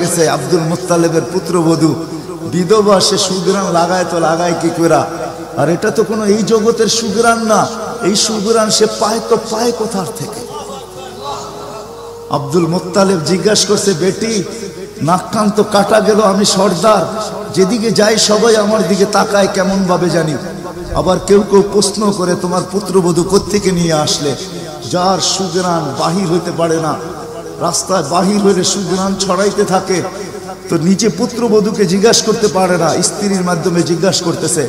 গেছে আব্দুল মুত্তালিবের পুত্রবধূ বিধবা, সে সুগ্রাণ লাগায় তো লাগায় কি করে? আর এটা তো কোনো এই জগতের সুগ্রাণ না, এই সুগ্রাণ সে পায় তো পায় কোথার থেকে? আব্দুল মুত্তালিব জিজ্ঞাসা করছে, বেটি নাক কান তো কাটা গেল, আমি সর্দার, যেদিকে যাই সবাই আমার দিকে তাকায় কেমন ভাবে জানি। আবার কেউ কেউ প্রশ্ন করে, তোমার পুত্রবধূ কোত্থেকে নিয়ে আসলে? যার সুগ্রাণ বাহির হইতে পারে না, রাস্তায় বাহির হইলে সুগ্রাণ ছড়াইতে থাকে, তো নিজে পুত্রবধূকে জিজ্ঞাসা করতে পারে না, স্ত্রীর মাধ্যমে জিজ্ঞাসা করতেছে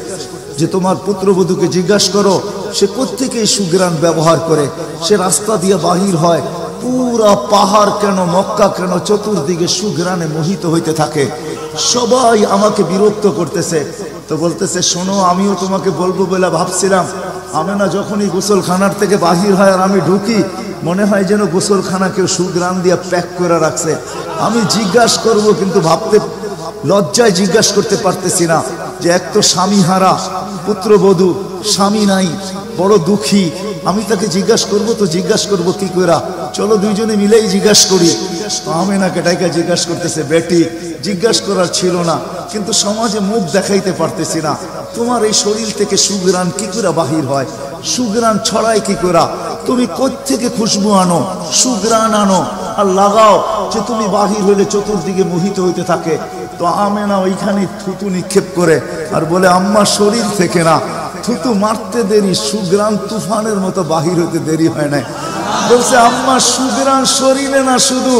যে তোমার পুত্রবধূকে জিজ্ঞাসা করো সে কোত্থেকে এই সুগ্রাণ ব্যবহার করে। সে রাস্তা দিয়ে বাহির হয়, পুরা পাহাড় কেন, মক্কা কেন, চতুর্দিকে সুগ্রাণে মোহিত হইতে থাকে। সবাই আমাকে বিরক্ত করতেছে। তো বলতেছে, শোনো, আমিও তোমাকে বলবো বলে ভাবছিলাম। আমেনা যখনই গোসলখানার থেকে বাহির হয় আর আমি ঢুকি, মনে হয় যেন গোসলখানা কেউ সুগ্রাণ দিয়ে প্যাক করে রাখছে। আমি জিজ্ঞাসা করব, কিন্তু ভাবতে লজ্জায় জিজ্ঞাসা করতে পারতেছি না, যে এক তো স্বামী হারা পুত্রবধূ, স্বামী নাই, বড় দুঃখী, আমি তাকে জিজ্ঞাসা করবো তো জিজ্ঞাসা করবো কি করে? চলো দুইজনে মিলেই জিজ্ঞাসা করি। আমেনাকে ডাইকা জিজ্ঞাসা করতেছে, বেটি জিজ্ঞাসা করার ছিল না, কিন্তু সমাজে মুখ দেখাইতে পারতেছি না, তোমার এই শরীর থেকে সুগ্রাণ কি করে বাহির হয়? সুগ্রাণ ছড়ায় কি করে? তুমি কোত্থেকে খুশবু আনো, সুগ্রাণ আনো আর লাগাও, যে তুমি বাহির হইলে চতুর্দিকে মোহিত হইতে থাকে। তো আমেনা ওইখানে থুতু নিক্ষেপ করে আর বলে, আম্মা শরীর থেকে না, থুতু মারতে দেরি, সুগ্রাণ তুফানের মতো বাহির হইতে দেরি হয় নাই। বলছে, আম্মা সুগ্রাণ শরীরে না, শুধু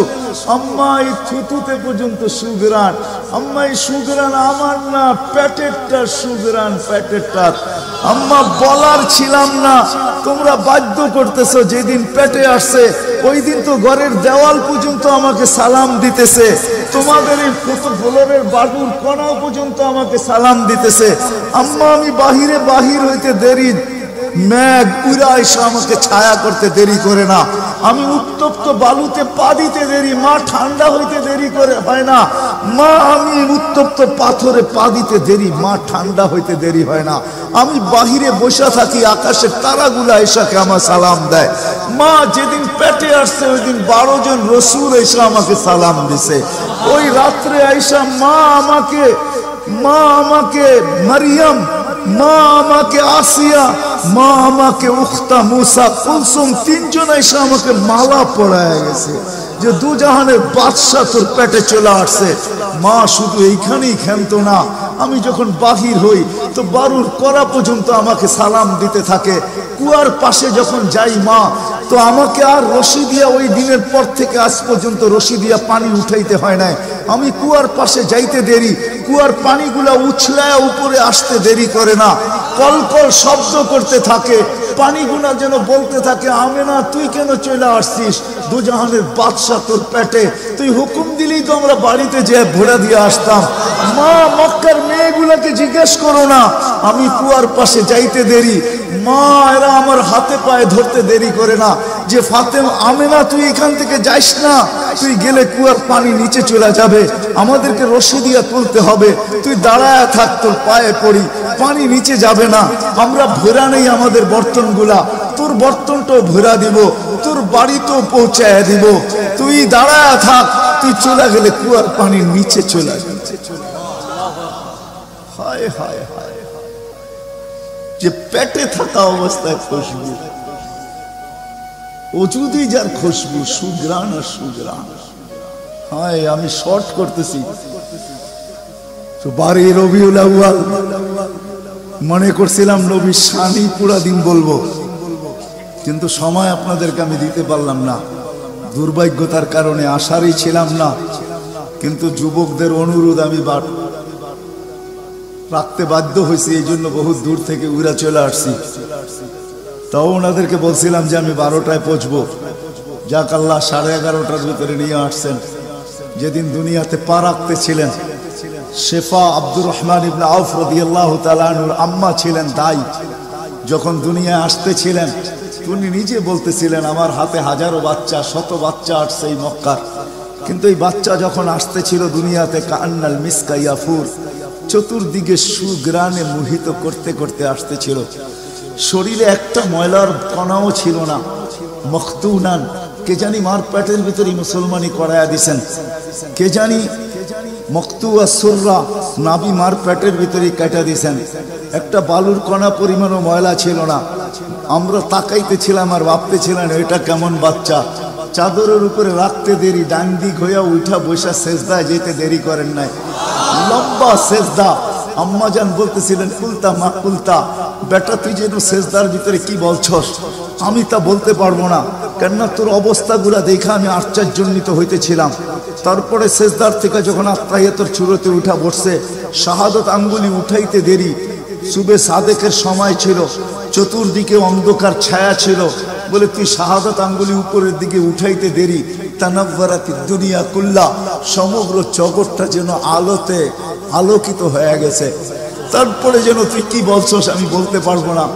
আম্মা এই থুতুতে পর্যন্ত সুগ্রাণ। আম্মা এই সুগ্রাণ আমার না, পেটেরটা সুগ্রাণ, পেটেরটা। আম্মা বলার ছিলাম না, তোমরা বাধ্য করতেছো। যেদিন পেটে আসছে ওই দিন তো ঘরের দেওয়াল পর্যন্ত আমাকে সালাম দিতেছে, তোমাদের এই ফ্লোরের বাবুর কোণাও পর্যন্ত আমাকে সালাম দিতেছে। আম্মা আমি বাহির হইতে দেরি, মেঘ উড়া এসে আমাকে ছায়া করতে দেরি করে না। আমি উত্তপ্ত বালুতে পা দিতে দেরি, মা ঠান্ডা হইতে দেরি করে হয় না। মা আমি উত্তপ্ত পাথরে পা দিতে দেরি, মা ঠান্ডা হইতে দেরি হয় না। আমি বাহিরে বসে থাকি, আকাশের তারাগুলা এসাকে আমার সালাম দেয়। মা যেদিন পেটে আসছে ওই দিন 12 জন রসুল এসে আমাকে সালাম দিছে। ওই রাত্রে আইসা মা আমাকে মারিয়াম, মা আমাকে আসিয়া, মা আমাকে উখতা মুসা কুলসুম, 3 জন এসে আমাকে মালা পরায় গেছে যে দুজাহানের বাদশা তোর পেটে চলে আসছে। মা শুধু এইখানেই ক্ষান্ত না, আমি যখন বাহির হই তো বারুর করা পর্যন্ত আমাকে সালাম দিতে থাকে। কুয়ার পাশে যখন যাই মা, তো আমাকে আর রশি দিয়া, ওই দিনের পর থেকে আজ পর্যন্ত রশি দিয়া পানি উঠাইতে হয় নাই। আমি কুয়ার পাশে যাইতে দেরি, কুয়ার পানিগুলা উছলায় উপরে আসতে দেরি করে না। কলকল শব্দ করতে থাকে, পানিগুলা যেন বলতে থাকে, আমেনা তুই কেন চলে আসছিস? দুজাহানের বাদশা তোর পেটে, তুই হুকুম দিলেই তো আমরা বাড়িতে যেয়ে ভোড়া দিয়ে আসতাম। মা মক্কার মেয়েগুলাকে জিজ্ঞেস করো না, আমি কুয়ার পাশে যাইতে দেরি, মা এরা আমার হাতে পায়ে ধরতে দেরি করে না, যে ফাতেমা, আমেনা তুই এখান থেকে যাইস না, তুই গেলে কুয়ার পানি নিচে চলে যাবে, আমাদেরকে রশি দিয়ে তুলতে হবে, তুই দাঁড়ায় থাক, তোর পায়ে পড়ি, পানি নিচে যাবে না, আমরা ভরা নেই আমাদের বর্তনগুলা, তোর বর্তনটাও ভরা দিব, তোর বাড়িতেও পৌঁছায় দিব, তুই দাঁড়ায় থাক, তুই চলে গেলে কুয়ার পানি নিচে চলে যাবে। হায় হায় হায়, যে পেটে থাকা অবস্থায় খুশবু, অজুদি যার খুশবু, সুগ্রাণ আর সুগ্রাণ। হায়, আমি শর্ট করতেছি তো 12 রবিউল আউয়াল মনে করছিলাম নবীর শানি পুরা দিন বলবো, কিন্তু সময় আপনাদেরকে আমি দিতে পারলাম না, দুর্ভাগ্যতার কারণে আসারই ছিলাম না। কিন্তু যুবকদের অনুরোধ আমি রাখতে বাধ্য হয়েছি, এই জন্য বহু দূর থেকে উড়া চলে আসছি। তাও ওনাদেরকে বলছিলাম যে আমি 12টায় পৌঁছবো, যাক আল্লাহ 11:30টার ভিতরে নিয়ে আসছেন। যেদিন দুনিয়াতে পা রাখতে ছিলেন, শেফা আব্দুর রহমান ইবনে আউফ রাদিয়াল্লাহু তাআলা আনহুর আম্মা ছিলেন দাই, যখন দুনিয়ায় আসতেছিলেন তিনি নিজে বলতেছিলেন, আমার হাতে হাজারো বাচ্চা, শত বাচ্চা আসছে এই মক্কার, কিন্তু এই বাচ্চা যখন আসতেছিল দুনিয়াতে, কান্নাল মিসকা ইয়াফুর, চতুর্দিকে সুগ্রাণে মোহিত করতে করতে আসতেছিল। শরীরে একটা ময়লার কণাও ছিল না, মখতুনান, কে জানি মার পেটের ভিতরে মুসলমানি করায়া দিছেন, কে জানি মকতুয়া সুররা নাবি মার পেটের ভিতরে কাটা দিছেন। একটা বালুর কণা পরিমাণও ময়লা ছিল না। আমরা তাকাইতেছিলাম আর ভাবতেছিলাম এটা কেমন বাচ্চা। চাদরের উপরে রাখতে দেরি, ডান দিক হইয়া উঠা বসা সেজদায় যেতে দেরি করেন নাই, লম্বা সেজদা। আম্মাজান বলতেছিলেন কুলতা মা কুলতা, বেটা তুই যেন সেজদার ভিতরে কি বলছস, আমি তা বলতে পারবো না, কেননা তোর অবস্থাগুলা দেখে আমি আশ্চর্যান্বিত হইতেছিলাম। তারপরে সেজদার থেকে যখন আত্মাহিয়াতের চূড়াতে উঠা বসছে, শাহাদত আঙ্গুলি উঠাইতে দেরি, সুবে সাদেকের সময় ছিল, চতুর্দিকে অন্ধকার ছায়া ছিল, বলে তুই শাহাদত আঙ্গুলি উপরের দিকে উঠাইতে দেরি, তানাব্বারাতি দুনিয়া কুল্লা, সমগ্র জগৎটা যেন আলোতে আলোকিত হয়ে গেছে। তারপরে যেন তুই কি বলছস আমি বলতে পারবো না।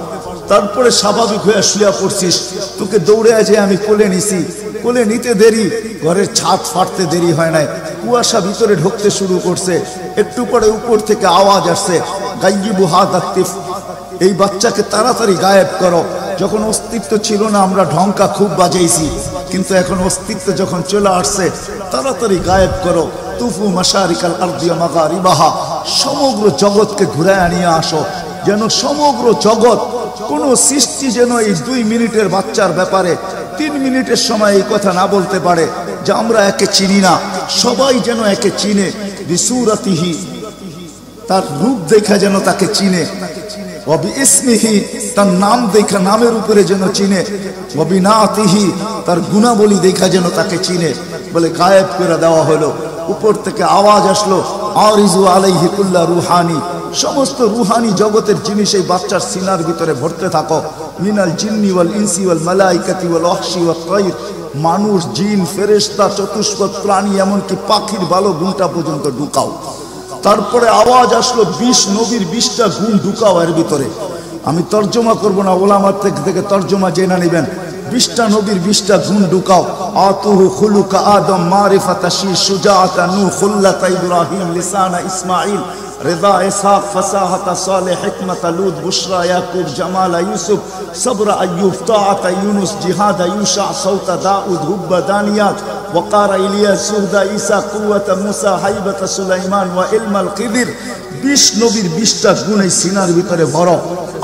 তারপরে স্বাভাবিক হয়ে শুয়া পড়ছিস, তোকে দৌড়ে আছে আমি কোলে নিছি, কোলে নিতে দেরি, ঘরের ছাদ ফাটতে দেরি হয় নাই, কুয়াশা ভিতরে ঢুকতে শুরু করছে। একটু পরে উপর থেকে আওয়াজ আসছে, গাইয়িবু হাদা তিফ, এই বাচ্চাকে তাড়াতাড়ি গায়েব করো। যখন অস্তিত্ব ছিল না আমরা ঢঙ্কা খুব বাজাইছি, কিন্তু এখন অস্তিত্ব যখন চলে আসছে, তাড়াতাড়ি গায়েব করো। তুফু মাশারিকাল আরদি ওয়া মাগারিবাহা, সমগ্র জগৎকে ঘুরায় নিয়ে আসো, যেন সমগ্র জগৎ, কোন সৃষ্টি যেন এই 2 মিনিটের বাচ্চার ব্যাপারে 3 মিনিটের সময় এই কথা না বলতে পারে যে আমরা একে চিনি না। সবাই যেন একে চিনে, বিসুরাতিহি, তার রূপ দেখা যেন তাকে চিনে, ওয়াবি ইসমিহি, তার নাম দেখা নামের উপরে যেন চিনে, ওয়াবি নাতিহি, তার গুণাবলী দেখা যেন তাকে চিনে। বলে গায়েব করে দেওয়া হলো। উপর থেকে আওয়াজ আসলো, আরিজু আলাইহি কুল্লা রুহানি, সমস্ত রুহানি জগতের জিনিস এই বাচ্চার সিনার ভিতরে ভরতে থাকো। মিনাল জিন্নি ওয়াল ইনসি ওয়াল মালাইকাতি ওয়াল ওয়াহশি ওয়াত তাইর, মানুষ, জিন, ফেরেশতা, চতুষ্পদ প্রাণী, এমনকি পাখির ভালো গুণটা পর্যন্ত ঢুকাও। তারপরে আওয়াজ আসলো 20 নবীর 20টা গুণ ঢুকাও এর ভিতরে। আমি তর্জমা করব না, ওলামার থেকে তর্জমা জেনে নেবেন। 20টা নবীর 20টা গুণ ঢুকাও। আতুহু খুলুকা আদম, মারিফাতা শী, সুজাআতা নূহ, খুল্লাতা ইব্রাহিম, লিসানা ইসমাঈল, রিদা ইসহাক, ফাসাহাতা সালেহ, হিকমাতা লূত, বুশরা ইয়াকুব, জামালা ইউসুফ, সবরা আইয়ুব, তাআতা ইউনুস, জিহাদা ইউশা, সাউতা দাউদ, হুব্বা দানিয়াত, ওয়াকারা ইলিয়াস, সুহদা ঈসা, কুওয়াতা মুসা, হাইবাতা সুলাইমান, ওয়া ইলমাল খিদির। 20 নবীর 20টা গুণ এই সিনার ভিতরে ভরো।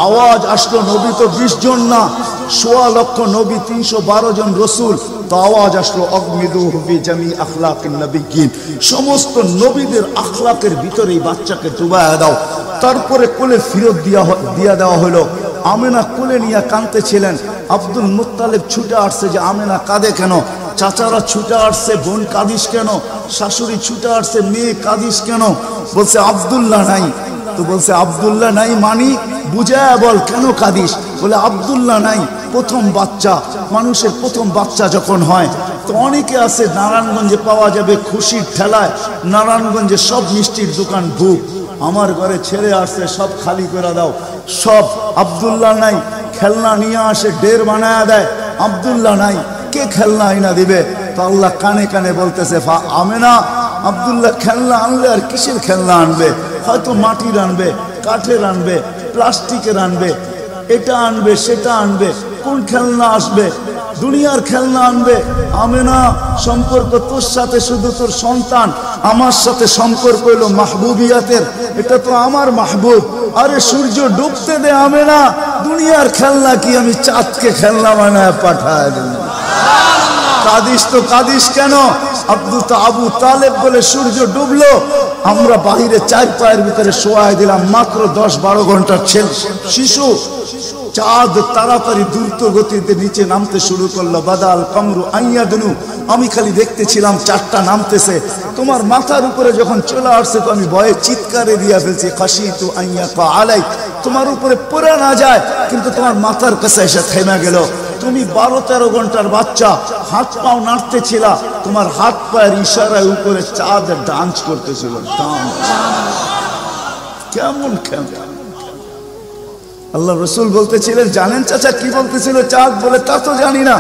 আওয়াজ আসলো, নবী তো 20 জন না, 1.25 লক্ষ নবী, 312 জন রসুল। তো আওয়াজ আসলো, অগমিদুহু বি জামি আখলাকিন নবিয়্যিন, সমস্ত নবীদের আখলাকের ভিতরে এই বাচ্চাকে ডুবায়া দাও। তারপরে কোলে ফিরত দিয়া দেওয়া হলো। আমেনা কোলে নিয়ে কাঁদতেছিলেন। আব্দুল মুত্তালিব ছুটে আসছে যে আমেনা কাঁদে কেন? চাচারা ছুটে আসছে, বোন কাঁদিস কেন? শাশুড়ি ছুটে আসছে, মেয়ে কাঁদিস কেন? বলছে আব্দুল্লাহ নাই। তো বলছে আব্দুল্লাহ নাই মানি বুঝায় বল, কেন কাঁদিস? বলে আব্দুল্লাহ নাই, প্রথম বাচ্চা, মানুষের প্রথম বাচ্চা যখন হয় তো অনেকে আছে নারায়ণগঞ্জে পাওয়া যাবে খুশির ঠেলায়, নারায়ণগঞ্জে সব মিষ্টির দোকান বুক, আমার ঘরে ছেড়ে আসছে, সব খালি করে দাও, সব। আব্দুল্লাহ নাই, খেলনা নিয়ে আসে, ডের বানায়া দেয়, আব্দুল্লাহ নাই, কে খেলনা আইনা দিবে? তো আল্লাহ কানে কানে বলতেছে, আমেনা, আব্দুল্লাহ খেলনা আনলে আর কিসের খেলনা আনবে? হয়তো মাটির আনবে, কাঠের আনবে, প্লাস্টিকের আনবে, এটা আনবে, সেটা আনবে, কোন খেলনা আসবে? দুনিয়ার খেলনা আনবে। আমেনা, সম্পর্ক তোর সাথে শুধু তোর সন্তান, আমার সাথে সম্পর্ক হলো মাহবুবিয়াতের, এটা তো আমার মাহবুব। আরে সূর্য ডুবতে দে আমেনা, দুনিয়ার খেলনা কি আমি চাঁদকে খেলনা বানায় পাঠায় দিই? কাদিস তো কাদিস কেন? আবু তালেব বলে সূর্য ডুবলো, আমরা বাহিরে 4 পায়ের ভিতরে শোয়াই দিলাম, মাত্র 10-12 ঘন্টার শিশু। চাঁদ তাড়াতাড়ি দ্রুত গতিতে নিচে নামতে শুরু করলো। বাদাল কামরু আইয়াদনু, আমি খালি দেখতেছিলাম চাঁদটা নামতেছে। তোমার মাথার উপরে যখন চলে আসছে তো আমি ভয়ে চিৎকারে দিয়া ফেলছি, খাশিতু আইয়াকা আলাই, তোমার উপরে পড়ে না যায়, কিন্তু তোমার মাথার কাছে এসে থেমে গেল। তুমি 12-13 ঘন্টার বাচ্চা, হাত পাও নাড়তেছিল, তোমার হাত পায়ের ইশারায় উপরে চাঁদ ডান্স করতেছিল। কেমন কেমন আল্লাহ রসুল বলতেছিলেন, জানেন চাচা কি বলতেছিল চাঁদ? বলে তা তো জানি না।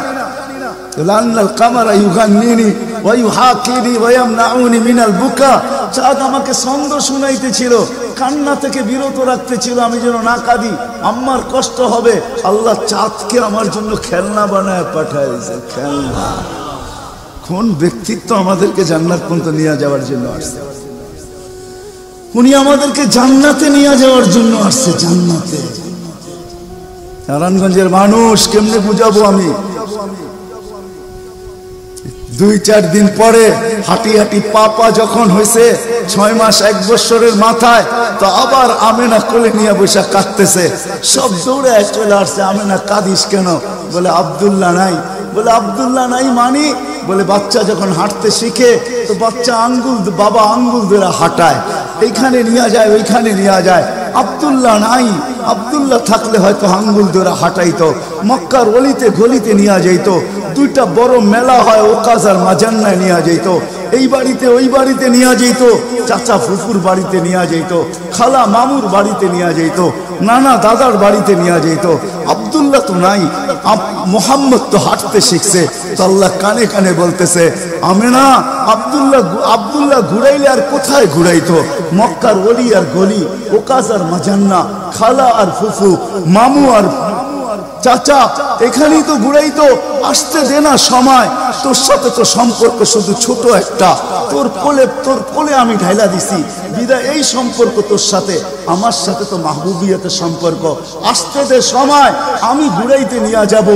লান্নাল কামারা ইউগান্নিনি ওয়া ইউহাকিনি ওয়া ইয়ামনাউনি মিনাল বুকা। চাঁদ আমাকে ছন্দ শুনাইতেছিল, কান্না থেকে বিরত রাখতেছিল, আমি যেন না কাঁদি, আমার কষ্ট হবে। আল্লাহ চাঁদকে আমার জন্য খেলনা বানায় পাঠাইছে, খেলনা। কোন ব্যক্তিত্ব আমাদেরকে জান্নাত পর্যন্ত নিয়ে যাওয়ার জন্য আসছে? উনি আমাদেরকে জান্নাতে নিয়ে যাওয়ার জন্য আসছে, জান্নাতে। নারায়ণগঞ্জের মানুষ কেমনে বুঝাবো আমি? 2-4 দিন পরে হাঁটি হাঁটি পা যখন হয়েছে 6 মাস 1 বছরের মাথায়, তো আবার আমেনা কোলে নিয়ে বসে কাঁদতেছে। সব দৌড়ে চলে আসছে, আমেনা কাঁদিস কেন? বলে আব্দুল্লাহ নাই। বলে আব্দুল্লাহ নাই মানি? বলে বাচ্চা যখন হাঁটতে শিখে তো বাচ্চা বাবা আঙ্গুল ধরে হাঁটায়, এইখানে নিয়ে যায় ওইখানে নিয়ে যায়। আব্দুল্লাহ নাই, আব্দুল্লাহ থাকলে হয়তো আঙ্গুল ধরে হাঁটাইতো, মক্কার অলিতে গলিতে নিয়ে যাইতো। 2টা বড় মেলা হয়, ওকাজ আর মাজান্নায় নিয়ে যাইতো। এই বাড়িতে ওই বাড়িতে নিয়ে যেত, চাচা ফুফুর বাড়িতে নিয়ে যেত, খালা মামুর বাড়িতে নিয়ে যেত, নানা দাদার বাড়িতে নিয়ে যেত। আব্দুল্লাহ তো নাই, মোহাম্মদ তো হাঁটতে শিখছে। তো আল্লাহ কানে কানে বলতেছে, আমেনা আব্দুল্লাহ ঘুরাইলে আর কোথায় ঘুরাইতো? মক্কার অলি আর গলি, ওকাজ আর মাজান্না, খালা আর ফুফু, মামু আর চাচা, এখানেই তো ঘুরাইতো। আসতে দে না সময়, তোর সাথে তো সম্পর্ক শুধু ছোট একটা, তোর কোলে আমি ঢাইলা দিছি বিদায়। এই সম্পর্ক তোর সাথে, আমার সাথে তো মাহবুবিয়তের সম্পর্ক। আসতে দে সময়, আমি ঘুরাইতে নিয়ে যাব,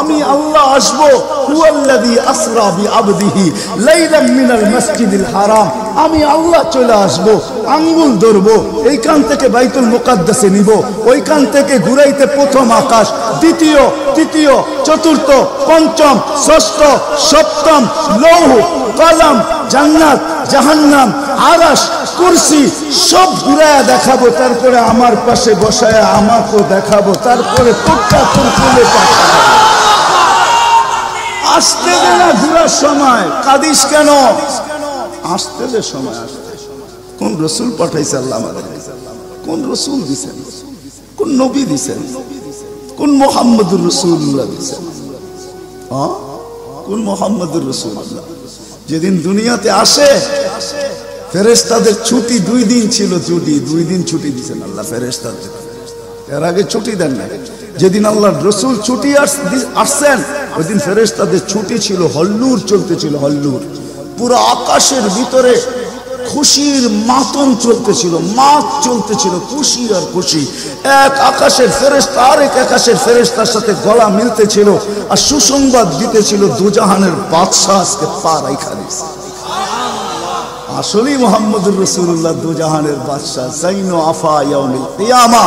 আমি আল্লাহ আসবো। হুয়াল্লাযী আসরা বিআবদিহি লাইলাম মিনাল মাসজিদিল হারাম। আমি আল্লাহ চলে আসবো, আঙ্গুল ধরবো, এইখান থেকে বাইতুল মুকাদ্দাসে নিব, ওইখান থেকে ঘুরাইতে প্রথম আকাশ, দ্বিতীয়, তৃতীয়, চতুর্থ, পঞ্চম, ষষ্ঠ, সপ্তম, লৌহ, কলম, জান্নাত, জাহান্নাম, আরশ, কুরসি সব ঘুরায়া দেখাবো। তারপরে আমার পাশে বসায়া আমাকেও দেখাবো, তারপরে তোরটা তোর কোলে পাঠাবো। আসতে দে না ঘুরার সময়, কাঁদিস কেন? আসতে দে সময়। আসতে কোন রসুল পাঠাইছে আল্লাহ আমাদের? কোন রসুল দিছেন? কোন নবী দিছেন? কোন মুহাম্মদুর রাসূলুল্লাহ দিছেন? কোন মুহাম্মদুর রাসূলুল্লাহ? যেদিন দুনিয়াতে আসে ফেরেশতাদের ছুটি 2 দিন ছিল, 2 দিন ছুটি দিছেন আল্লাহ ফেরেশতাদের। এর আগে ছুটি দেন না। যেদিন আল্লাহর রাসূল ছুটি আসছেন ওই দিন ফেরেশতাদের ছুটি ছিল, হল্লুর চলতেছিল, হল্লুর। পুরো আকাশের ভিতরে খুশির মাতম চলতেছিল, মাত চলতেছিল, খুশি আর খুশি। এক আকাশের ফেরেশতা আরেক আকাশের ফেরেশতার সাথে গলা মিলতেছিল আর সুসংবাদ দিতেছিল, দুজাহানের বাদশা আজকে পা রাইখা দিয়েছে। আসলেই মুহাম্মদুর রাসূলুল্লাহ দুজাহানের বাদশা, জাইনু আফা ইয়াউমিল কিয়ামা,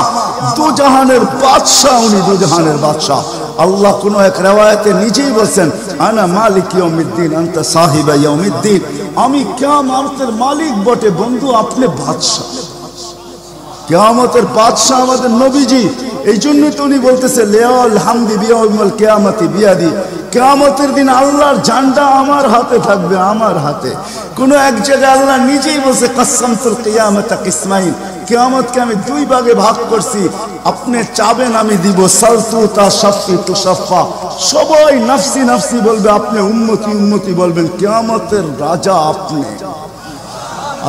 দুজাহানের বাদশা। উনি দুজাহানের বাদশা। আল্লাহ কোন এক riwayate নিজেই বলেন, আনা মালিক ইয়াউমিদ্দিন আনতা সাহিবা ইয়াউমিদ্দিন। আমি কিয়ামতের মালিক বটে বন্ধু, আপনি বাদশা। কিয়ামতের বাদশা আমাদের নবীজি। এই জন্য তো উনি বলতেছে লিয়াল হামদি বিয়াউমিল কিয়ামতি বিয়াদি। কিয়ামতের দিন আল্লাহর ঝান্ডা আমার হাতে থাকবে, আমার হাতে। কোন এক জায়গায় আল্লাহ নিজেই বলছে কাসসামতুল কিয়ামাতা কিসমাইন, কিয়ামতকে আমি 2 ভাগে ভাগ করছি, আপনি চাবেন আমি দিব। সালতু তাশাফি তুশাফা, সবাই নফসি নফসি বলবে, আপনি উম্মতি উম্মতি বলবেন। কিয়ামতের রাজা আপনি।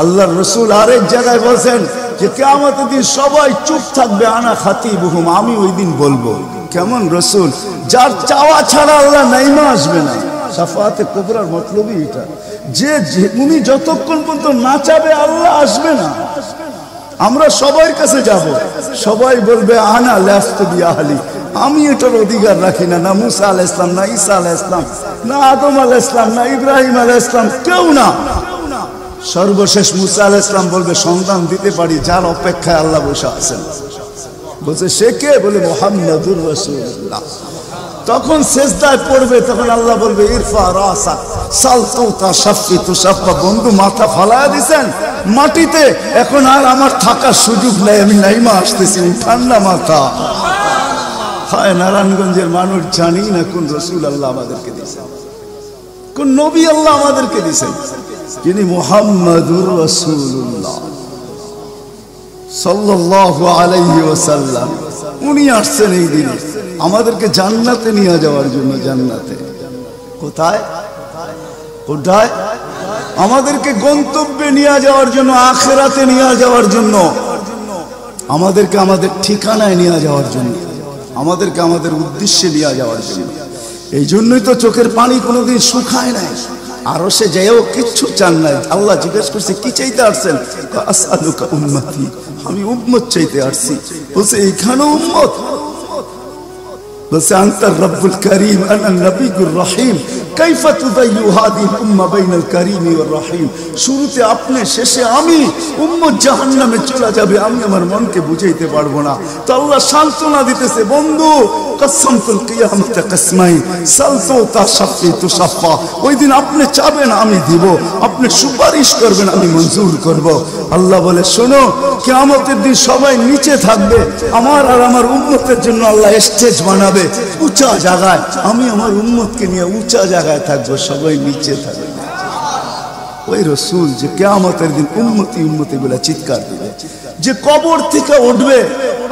আল্লাহর রাসূল আরেক জায়গায় বলেন যে কিয়ামতের দিন সবাই চুপ থাকবে, আনা খাতিবুহুম, আমি ওই দিন বলবো। কেমন রাসূল? যার চাওয়া ছাড়া আল্লাহ নাইমা আসবে না। শাফাআতে কুবরার মতলবই এটা, যে উনি যতক্ষণ পর্যন্ত না চাবে আল্লাহ আসবে না। আমরা সবার কাছে যাব, সবাই বলবে আনা লাস্তু বিআহলি, আমি এটার অধিকার রাখি না। না মুসা আলাইহিস সালাম, না ঈসা আলাইহিস সালাম, না আদম আলাইহিস সালাম, না ইব্রাহিম আলাইহিস সালাম, কেউ না। সর্বশেষ মুসা আলাইহিস সালাম বলবে সন্তান দিতে পারি, যার অপেক্ষায় আল্লাহ বসে আছেন। বলছে সে কে? বলে মুহাম্মদুর রাসূলুল্লাহ। তখন সেজদায় পড়বে, তখন আল্লাহ বলবে ইরফা রাসাক সালতু তাশাফি তুশাফা। বন্ধু মাথা ফালায়া দিছেন মাটিতে, এখন আর আমার থাকার সুযোগ নাই, আমি নাইমা আসতেছি, উঠান না মাথা। হায় নারায়ণগঞ্জের মানুষ জানি না কোন রাসূল আল্লাহ আমাদেরকে দিয়েছেন, কোন নবী আল্লাহ আমাদেরকে দিয়েছেন, যিনি মুহাম্মদুর রাসূলুল্লাহ সাল্লাল্লাহু আলাইহি ওয়াসাল্লাম। উনি আসছেন এই দিনে আমাদেরকে জান্নাতে নিয়ে যাওয়ার জন্য। জান্নাতে কোথায় কোথায়? আমাদেরকে গন্তব্যে নিয়ে যাওয়ার জন্য, আখিরাতে নিয়ে যাওয়ার জন্য, আমাদেরকে আমাদের ঠিকানায় নিয়ে যাওয়ার জন্য, আমাদেরকে আমাদের উদ্দেশ্যে নিয়ে যাওয়ার জন্য। এই জন্যই তো চোখের পানি কোনোদিন শুকায় নাই। আরো সে যেও কিচ্ছু চান নাই। আল্লাহ জিজ্ঞেস করছে কি চাইতে আসছেন? আসআলুকা উম্মতি, আমি উম্মত চাইতে আসছি। বলছে এইখানে উম্মত? বলছে আনতার রব্বুল করিম আনা নবিয়ুর রহিম কাইফা তুদাইয়ু হাদিহিল উম্মাহ বাইনাল করিম ওয়ার রহিম। শুরুতে আপনি, শেষে আমি। উম্মত জাহান্নামে চলে যাবে, আমি আমার মনকে বুঝাইতে পারবো না। তো আল্লাহ সান্ত্বনা দিতেছে, বন্ধু কসমতুল কিয়ামত কসমাইন সালতু তাশফি তুশফা। ওই দিন আপনি চাবেন আমি দিব, আপনি সুপারিশ করবেন আমি মঞ্জুর করব। আল্লাহ বলে শোনো, কিয়ামতের দিন সবাই নিচে থাকবে, আমার আর আমার উম্মতের জন্য আল্লাহ স্টেজ বানাবে উঁচা জায়গায়। আমি আমার উম্মতকে নিয়ে উঁচা জায়গায় থাকবো, সবাই নিচে থাকবে। ওই রসুল যে কিয়ামতের দিন উম্মতি উম্মতি বলে চিৎকার দিবে, যে কবর থেকে উঠবে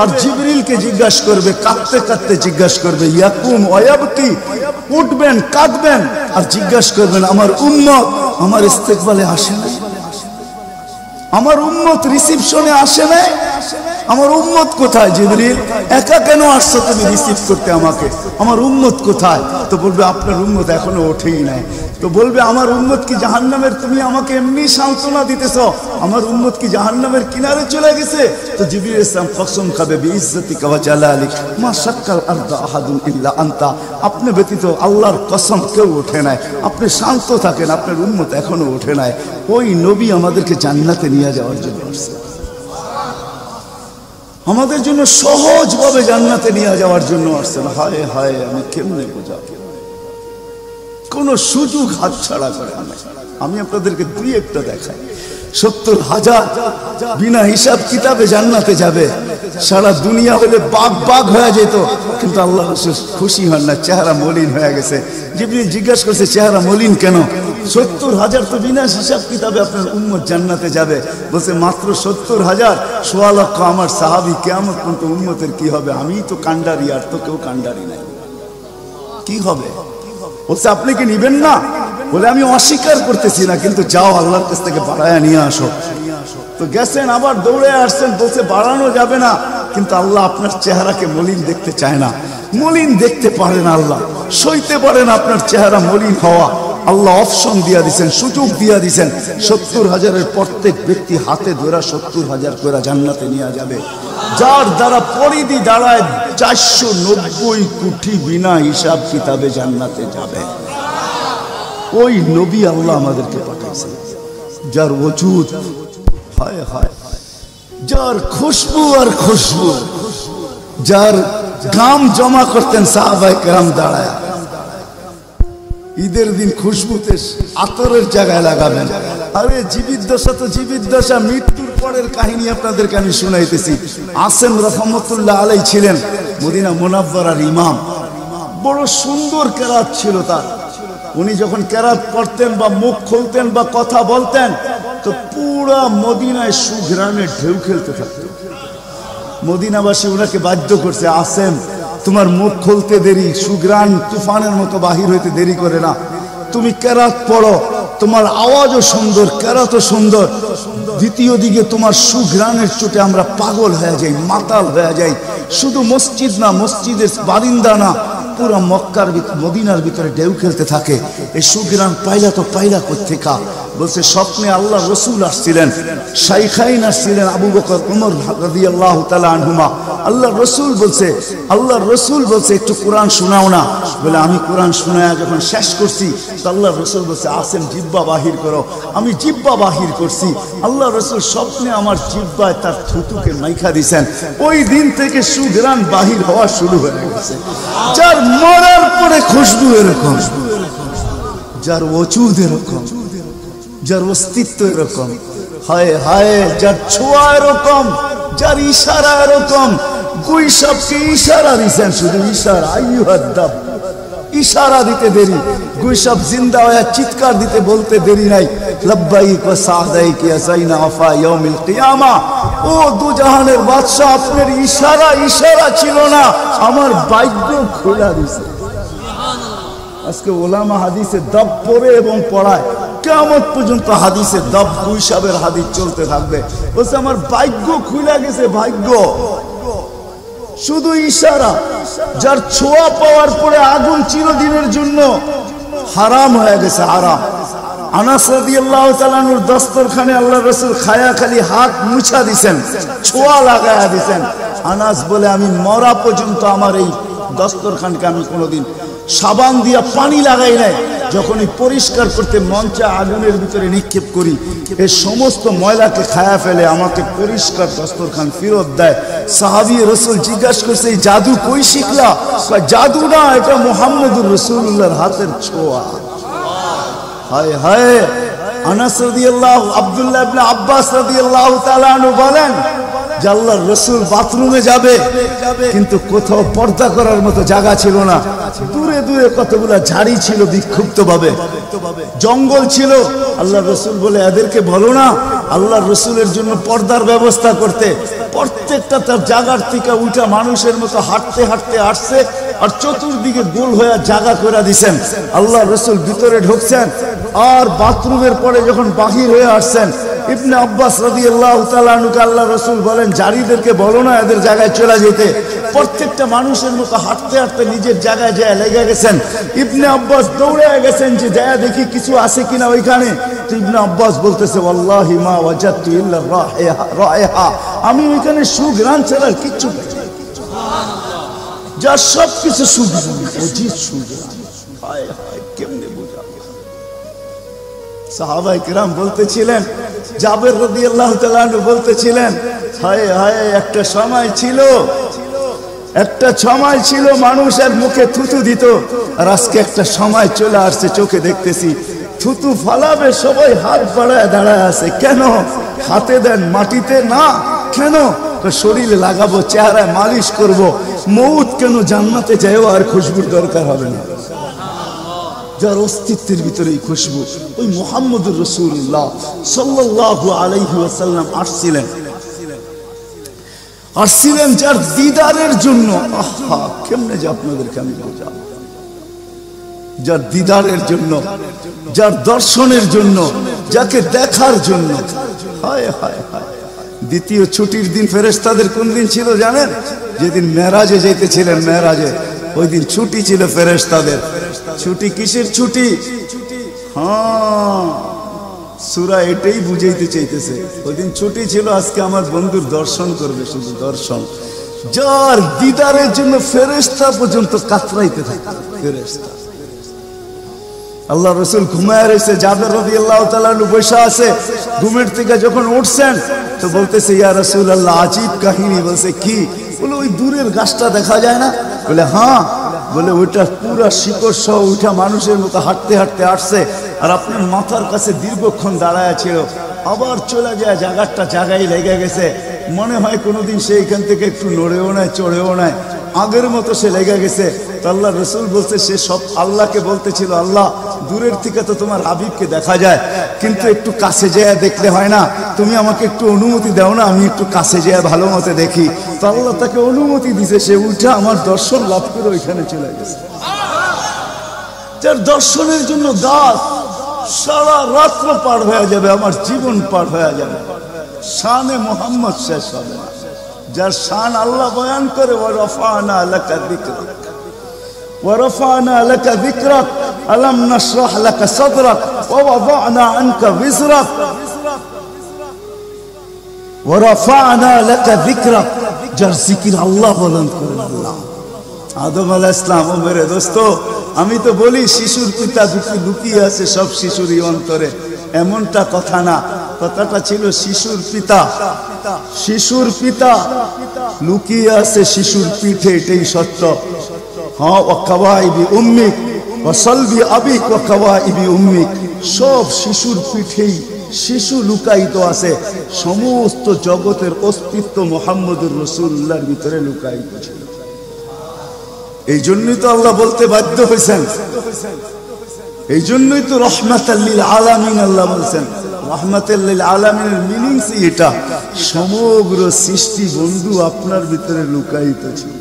আর জিবরিলকে জিজ্ঞাসা করবে, কাঁদতে কাঁদতে জিজ্ঞাসা করবে ইয়াকুম ওয়ায়াবকি, উঠবেন কাঁদবেন আর জিজ্ঞাসা করবেন আমার উম্মত আমার ইস্তেকবালে আসে না, আমার উম্মত রিসিপশনে আসে না, আমার উম্মত কোথায়? জিবরিল একা কেন আসছো তুমি রিসিভ করতে আমাকে? আমার উম্মত কোথায়? তো বলবে আপনার উম্মত এখনো ওঠেই নাই। তো বলবে আমার উম্মত কি জাহান্নামের? তুমি আমাকে এমনি সান্ত্বনা দিতেছো, আমার উম্মত কি জাহান্নামের কিনারে চলে গেছে? তো জিবরিল ইসলাম কসম খাবে বিইজ্জতিকা ওয়া জালালিক মা শাক্কাল আরদা আহাদুন ইল্লা আনতা, আপনি ব্যতীত আল্লাহর কসম কেউ ওঠে নাই। আপনি শান্ত থাকেন, আপনার উম্মত এখনো ওঠে নাই। ওই নবী আমাদেরকে জান্নাতে নিয়ে যাওয়ার জন্য আসছে, আমাদের জন্য সহজভাবে জান্নাতে নিয়ে যাওয়ার জন্য আসছেন। হায় হায়, আমি কেমনে বোঝাবো? কোন সুযোগ হাতছাড়া করে না। আমি আপনাদেরকে দুই একটা দেখাই। 70,000 বিনা হিসাব কিতাবে জান্নাতে যাবে। সারা দুনিয়া হলে বাগ বাগ হয়ে যেত, কিন্তু আল্লাহ রাসূল খুশি হন না, চেহারা মলিন হয়ে গেছে। জিবরিল জিজ্ঞাসা করছে চেহারা মলিন কেন? 70,000 তো বিনা হিসাব কিতাবে আপনার উম্মত জান্নাতে যাবে। বলছে মাত্র 70,000, 1.25 লক্ষ আমার সাহাবী, কিয়ামত পর্যন্ত উম্মতের কি হবে? আমি তো কান্ডারি, আর তো কেউ কান্ডারি নাই, কি হবে? বলছে আপনি কি নিবেন না? বলে আমি অস্বীকার করতেছি না, কিন্তু যাও আল্লাহর কাছ থেকে বাড়ায়া নিয়ে আসো। তো গেছেন, আবার দৌড়ে আসছেন, বলছে বাড়ানো যাবে না, কিন্তু আল্লাহ আপনার চেহারাকে মলিন দেখতে চায় না, মলিন দেখতে পারেন আল্লাহ, সইতে পারেন আপনার চেহারা মলিন হওয়া। আল্লাহ অপশন দিয়া দিছেন, সুযোগ দিয়া দিছেন। 70,000-এর প্রত্যেক ব্যক্তি হাতে ধরা 70,000 করে জান্নাতে নিয়ে যাবে, যার দ্বারা পরিধি দাঁড়ায় 490 কোটি বিনা হিসাব কিতাবে জান্নাতে যাবে। ওই নবী আল্লাহ আমাদেরকে পাঠাইছেন, যার ওজুদ হায় হায়, যার খুশবু আর খুশবু, যার গাম জমা করতেন সাহাবায়ে কেরাম দাঁড়ায়। ঈদের দিন খুশবুতে আতরের জায়গায় লাগাবেন। আরে জীবিত দশা তো জীবিত দশা, মৃত্যুর পরের কাহিনী আপনাদেরকে আমি শুনাইতেছি। আসেম রহমতুল্লাহ আলাই ছিলেন মদিনা মুনাওয়ারার ইমাম, বড় সুন্দর কেরাত ছিল তার। উনি যখন কেরাত পড়তেন বা মুখ খুলতেন বা কথা বলতেন, তো পুরা মদিনায় সুঘ্রাণে ঢেউ খেলতে থাকত। মদিনাবাসী ওনাকে বাধ্য করছে, আসেম তোমার মুখ খুলতে দেরি, সুঘ্রাণ তুফানের মতো বাহির হইতে দেরি করে না, তুমি কেরাত পড়ো, তোমার আওয়াজও সুন্দর, কেরাতও সুন্দর। দ্বিতীয় দিকে তোমার সুঘ্রাণের চোটে আমরা পাগল হয়ে যাই, মাতাল হয়ে যাই। শুধু মসজিদ না, মসজিদের বারিন্দা না, পুরা মক্কার মদিনার ভিতরে ঢেউ খেলতে থাকে। এই সুঘ্রাণ পাইলা তো পাইলা কোত্থেকা? বলছে স্বপ্নে আল্লাহ রসুল আসছিলেন, শাইখাইন আসছিলেন, আবু বকর ওমর রাদিয়াল্লাহু তাআলা আনহুমা। আল্লাহ রসুল বলছে একটু কোরআন শোনাও না। বলে আমি কোরআন শোনায়া যখন শেষ করছি, তো আল্লাহ রসুল বলছে আসেন জিব্বা বাহির করো। আমি জিব্বা বাহির করছি, আল্লাহ রসুল স্বপ্নে আমার জিব্বায় তার থুতুকে মাইখা দিছেন। ওই দিন থেকে সুঘ্রাণ বাহির হওয়া শুরু হয়ে গেছে। যার মরার পরে খুশবু এরকম, যার ওজুদ এরকম, যার অস্তিত্ব এরকম, হায় হায়, যার ছোঁয়া এরকম, যার ইশারা এরকম। গুইসাবকে ইশারা দিছেন, শুধু ইশারা, আইয়ুহাদ্দাব, ইশারা দিতে দেরি। গুইসাব জিন্দা হয়ে চিৎকার দিতে বলতে দেরি নাই, লব্বাইক ওয়া সাদাইক ইয়া সাইনা আফা ইয়াউমিল কিয়ামা। ও দুজাহানের বাদশা, আপনার ইশারা ছিল না, আমার ভাগ্য খোলা দিছে। আজকে ওলামা হাদিসে দব পড়ে এবং পড়ায়, কিয়ামত পর্যন্ত হাদিসে দব হিসাবের হাদিস চলতে থাকবে। বলছে আমার ভাগ্য খুলে গেছে, ভাগ্য শুধু ইশারা। যার ছোঁয়া পাওয়ার পরে আগুন চিরদিনের জন্য হারাম হয়ে গেছে, হারাম। আনাস রাদিয়াল্লাহু তাআলা আনহুর দস্তরখানে আল্লাহ রাসূল খায়া খালি হাত মুছা দিছেন, ছোঁয়া লাগায়া দিছেন। আনাস বলে আমি মরা পর্যন্ত আমার এই দস্তরখানকে আমি কোনোদিন সাবান দিয়া পানি লাগাই নাই। যখনই পরিষ্কার করতে মঞ্চে আগুনের ভিতরে নিক্ষেপ করি, এই সমস্ত ময়লাকে খায়া ফেলে, আমাকে পরিষ্কার দস্তরখান ফেরত দেয়। সাহাবী রাসূল জিজ্ঞাসা করছে এই জাদু কই শিখলা? জাদু না, এটা মুহাম্মদুর রাসূলুল্লাহর হাতের ছোঁয়া। হায় হায়। আনাস রাদিয়াল্লাহু, আব্দুল্লাহ ইবনে আব্বাস রাদিয়াল্লাহু তাআলা আনহু বলেন যে আল্লাহর রাসূল বাথরুমে যাবে, কিন্তু কোথাও পর্দা করার মতো জায়গা ছিল না। দূরে দূরে কতগুলা ঝাড়ি ছিল, বিক্ষুব্ধ ভাবে জঙ্গল ছিল। আল্লাহর রাসূল বলে এদেরকে বলো না আল্লাহর রাসূলের জন্য পর্দার ব্যবস্থা করতে। প্রত্যেকটা তার জায়গার থেকে উঠা মানুষের মতো হাঁটতে হাঁটতে আসছে, আর চতুর্দিকে গোল হয়ে জায়গা করে দিছেন। আল্লাহর রাসূল ভিতরে ঢুকছেন, আর বাথরুমের পরে যখন বাহির হয়ে আসছেন, ইবনে আব্বাস রাদিয়াল্লাহু তাআলা আনহুকে আল্লাহর রাসূল বলেন জারিদেরকে বলো না এদের জায়গায় চলে যেতে। প্রত্যেকটা মানুষের মতো হাঁটতে হাঁটতে নিজের জায়গায় যায় লেগে গেছেন। ইবনে আব্বাস দৌড়ে গেছেন যে যায় দেখি কিছু আছে কিনা ওইখানে। তো ইবনে আব্বাস বলতেছে ওয়াল্লাহি মা ওয়াজাদতু ইল্লা রাইহা, আমি ওইখানে সুঘ্রাণ ছাড়া কিচ্ছু পাই না। যা সব কিছু সুঘ্রাণ, অজিত সুঘ্রাণ। হায় হায়, কেমনে বুঝাবো? সাহাবায়ে কেরাম বলতেছিলেন, জাবের রাদিয়াল্লাহু তাআলা আনহু বলতেছিলেন হায় হায়, একটা সময় ছিল মানুষের মুখে থুতু দিত, আর আজকে একটা সময় চলে আসছে চোখে দেখতেছি থুতু ফালাবে সবাই হাত বাড়ায় দাঁড়ায় আছে। কেন? হাতে দেন মাটিতে না, কেন? শরীরে লাগাবো, চেহারায় মালিশ করব। মউত কেন? জান্নাতে যায়ও আর খুশবুর দরকার হবে না। যার অস্তিত্বের ভিতরে খুশবু, ওই মুহাম্মদুর রাসূলুল্লাহ সাল্লাল্লাহু আলাইহি ওয়াসাল্লাম আসছিলেন যার দিদারের জন্য। আহা, কেমনে যে আপনাদেরকে আমি বোঝাবো? যার দিদারের জন্য, যার দর্শনের জন্য, যাকে দেখার জন্য। হায় হায় হায়। দ্বিতীয় ছুটির দিন ফেরেশতাদের কোন দিন ছিল জানেন? যেদিন মেরাজে যেতেছিলেন, মেরাজে ওই দিন ছুটি ছিল ফেরেশতাদের। ছুটি কিসের ছুটি? হ্যাঁ, সূরা এটাই বুঝাইতে চাইতেছে। ওই দিন ছুটি ছিল, আজকে আমার বন্ধুর দর্শন করবে, শুধু দর্শন। যার দিদারের জন্য ফেরেশতা পর্যন্ত কাতরাইতে থাকে। ফেরেশতা, আল্লাহ রাসূল ঘুমায় রয়েছে, জাবের রাদিয়াল্লাহু তাআলা আনহু বসে আছে। ঘুমের থেকে যখন উঠছেন তো বলতেছে ইয়া রাসূলুল্লাহ, আজীব কাহিনী। বলছে কি? বলে ওই দূরের গাছটা দেখা যায় না? বলে হ্যাঁ। বলে ওইটা পুরা শিকড় সহ উঠা মানুষের মতো হাঁটতে হাঁটতে আসছে, আর আপনার মাথার কাছে দীর্ঘক্ষণ দাঁড়ায় ছিল, আবার চলে যায়, জায়গাটা জায়গায় লেগে গেছে। মনে হয় কোনোদিন সে এখান থেকে একটু নড়েও নেয়, চড়েও নেয়, আগের মতো সে লেগে গেছে। তো আল্লাহ রাসূল বলছে সে সব আল্লাহকে বলতেছিল, আল্লাহ দূরের থেকে তো তোমার হাবিবকে দেখা যায়, কিন্তু একটু কাছে যেয়ে দেখলে হয় না? তুমি আমাকে একটু অনুমতি দাও না, আমি একটু কাছে যেয়ে ভালো মতো দেখি। তো আল্লাহ তাকে অনুমতি দিছে, সে উঠে আমার দর্শন লাভ করে ওইখানে চলে গেছে। যার দর্শনের জন্য গাছ সারা রাত্র পার হয়ে যাবে, আমার জীবন পার হয়ে যাবে, শানে মুহাম্মদ শেষ হবে না। যার শান আল্লাহ বয়ান করে ওয়ারাফানা লাকা যিকরাক, ওয়ারাফানা লাকা যিকরাক, আলাম নাশরাহ লাকা সাদরাক, ওয়া ওয়াদানা আনকা বিজরাক, ওয়ারাফানা লাকা যিকরাক। যার জিকির আল্লাহ বলেন করে আল্লাহ। আদম আলাইহিস সালাম, ও মেরে দোস্ত, আমি তো বলি শিশুর পিতা লুকিয়ে আছে সব শিশুরই অন্তরে, এমনটা কথা না। কথাটা ছিল শিশুর পিতা, শিশুর পিতা লুকিয়ে আছে শিশুর পিঠে, এটাই সত্য। হ্যাঁ, ওয়া কাওয়াইবি উম্মিক ওয়া সালবি আবিক ওয়া কাওয়াইবি উম্মিক, সব শিশুর পিঠেই শিশু লুকায়িত আছে। সমস্ত জগতের অস্তিত্ব মুহাম্মদুর রাসূলুল্লাহর ভিতরে লুকায়িত ছিল। এই জন্যই তো আল্লাহ বলতে বাধ্য হয়েছেন, এই জন্যই তো রহমাতাল লিল আলামিন আল্লাহ বলছেন। রহমাতাল লিল আলামিনের মিনিংস এটা, সমগ্র সৃষ্টি বন্ধু আপনার ভিতরে লুকায়িত ছিল।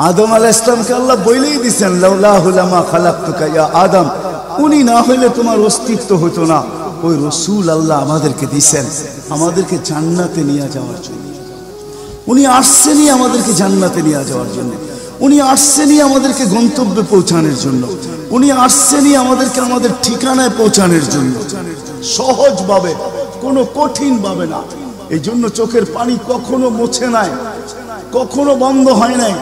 আদম আলাইহিস সালামকে আল্লাহ বলেই দিয়েছেন, লাউলাহু লামা খালাকতুকা ইয়া আদম, উনি না হলে তোমার অস্তিত্ব হতো না। ওই রসুল আল্লাহ আমাদেরকে দিয়েছেন আমাদেরকে জান্নাতে নিয়ে যাওয়ার জন্য। উনি আসছেনই আমাদেরকে জান্নাতে নিয়ে যাওয়ার জন্য। উনি আসছেনই আমাদেরকে গন্তব্যে পৌঁছানোর জন্য। উনি আসছেনই আমাদেরকে আমাদের ঠিকানায় পৌঁছানোর জন্য, সহজভাবে, কোনো কঠিন ভাবে না। এই জন্য চোখের পানি কখনো মুছে নাই, কখনো বন্ধ হয় নাই।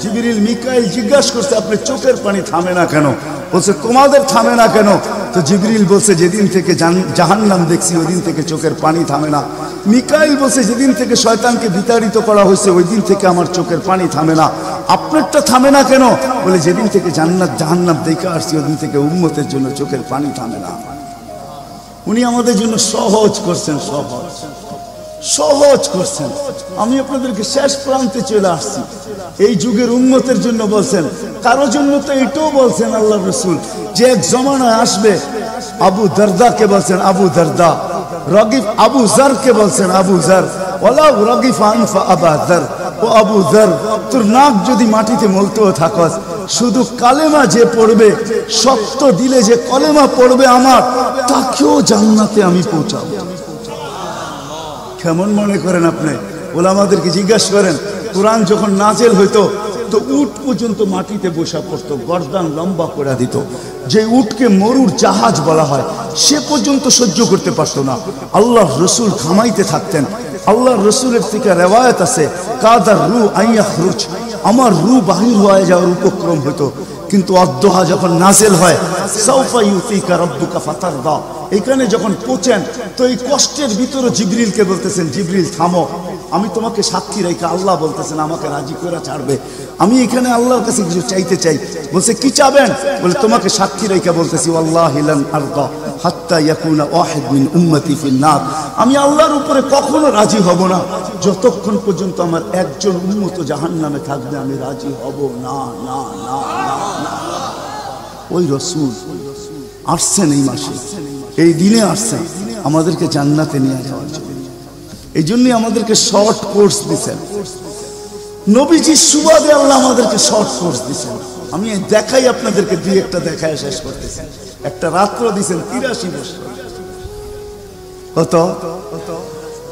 জিবরিল মিকাইল জিজ্ঞাসা করছে, আপনি চোখের পানি থামে না কেন? বলছে তোমাদের থামে না কেন? তো জিবরিল বলছে, যেদিন থেকে জাহান্নাম দেখছি ওই দিন থেকে চোখের পানি থামে না। মিকাইল বলছে, যেদিন থেকে শয়তানকে বিতাড়িত করা হয়েছে ওই দিন থেকে আমার চোখের পানি থামে না। আপনারটা থামে না কেন? বলে, যেদিন থেকে জান্নাত জাহান্নাম দেখে আসছি ওই দিন থেকে উম্মতের জন্য চোখের পানি থামে না। উনি আমাদের জন্য সহজ করছেন, সহজ করছেন। আমি আপনাদেরকে শেষ প্রান্তে চলে আসছি। এই যুগের উম্মতের জন্য বলছেন, কারো জন্য তো এটাও বলছেন আল্লাহ রসুল যে এক জমানায় আসবে। আবু দারদাকে বলছেন আবু দারদা, রগিফ আবু জারকে বলছেন আবু জার, ওয়ালাউ রগিফ আনফা আবা জার, ও আবু জার, তোর নাক যদি মাটিতে মলতেও থাকস, শুধু কালেমা যে পড়বে, শক্ত দিলে যে কলেমা পড়বে আমার, তাকেও জান্নাতে আমি পৌঁছাবো। কেমন মনে করেন আপনি? ওলামাদেরকে জিজ্ঞাসা করেন, কোরআন যখন নাজেল হইতো তো উট পর্যন্ত মাটিতে বসা পড়তো, গর্দান লম্বা করে দিত। যে উটকে মরুর জাহাজ বলা হয় সে পর্যন্ত সহ্য করতে পারতো না। আল্লাহ রসুল ঘামাইতে থাকতেন। আল্লাহ রসুলের থেকে রেওয়ায়ত আছে, কাদার রু আইয়াখরুজ, আমার রু বাহির হয়ে যাওয়ার উপক্রম হইতো। কিন্তু অদ্দোহা যখন নাজেল হয়, সাউফা ইউতিকা রাব্বুকা ফাতারদা, এখানে যখন পৌঁছেন তো এই কষ্টের ভিতরে জিবরিলকে বলতেছেন, জিবরিল থামো, আমি তোমাকে সাক্ষী রেখে, আল্লাহ বলতেছেন আমাকে রাজি করে ছাড়বে। আমি এখানে আল্লাহর কাছে কিছু চাইতে চাই। বলছে, কি চাবেন? বলে, তোমাকে সাক্ষী রেখে বলতেছি, ওয়াল্লাহি লান আরদা হাত্তা ইয়াকুনা ওয়াহিদ মিন উম্মতি ফিন নার, আমি আল্লাহর উপরে কখনো রাজি হব না যতক্ষণ পর্যন্ত আমার একজন উম্মত জাহান্নামে থাকবে, আমি রাজি হব না, না, না, না। ওই রসুল আসছেন এই মাসে, এই দিনে আসছেন আমাদেরকে জান্নাতে নিয়ে যাওয়ার জন্য। এই জন্যই আমাদেরকে শর্ট কোর্স দিচ্ছেন নবীজির সুবাদে, আল্লাহ আমাদেরকে শর্ট কোর্স দিচ্ছেন। আমি দেখাই আপনাদেরকে, দুই একটা দেখায় শেষ করতেছি। একটা রাত্র দিচ্ছেন 83 বছর। কত?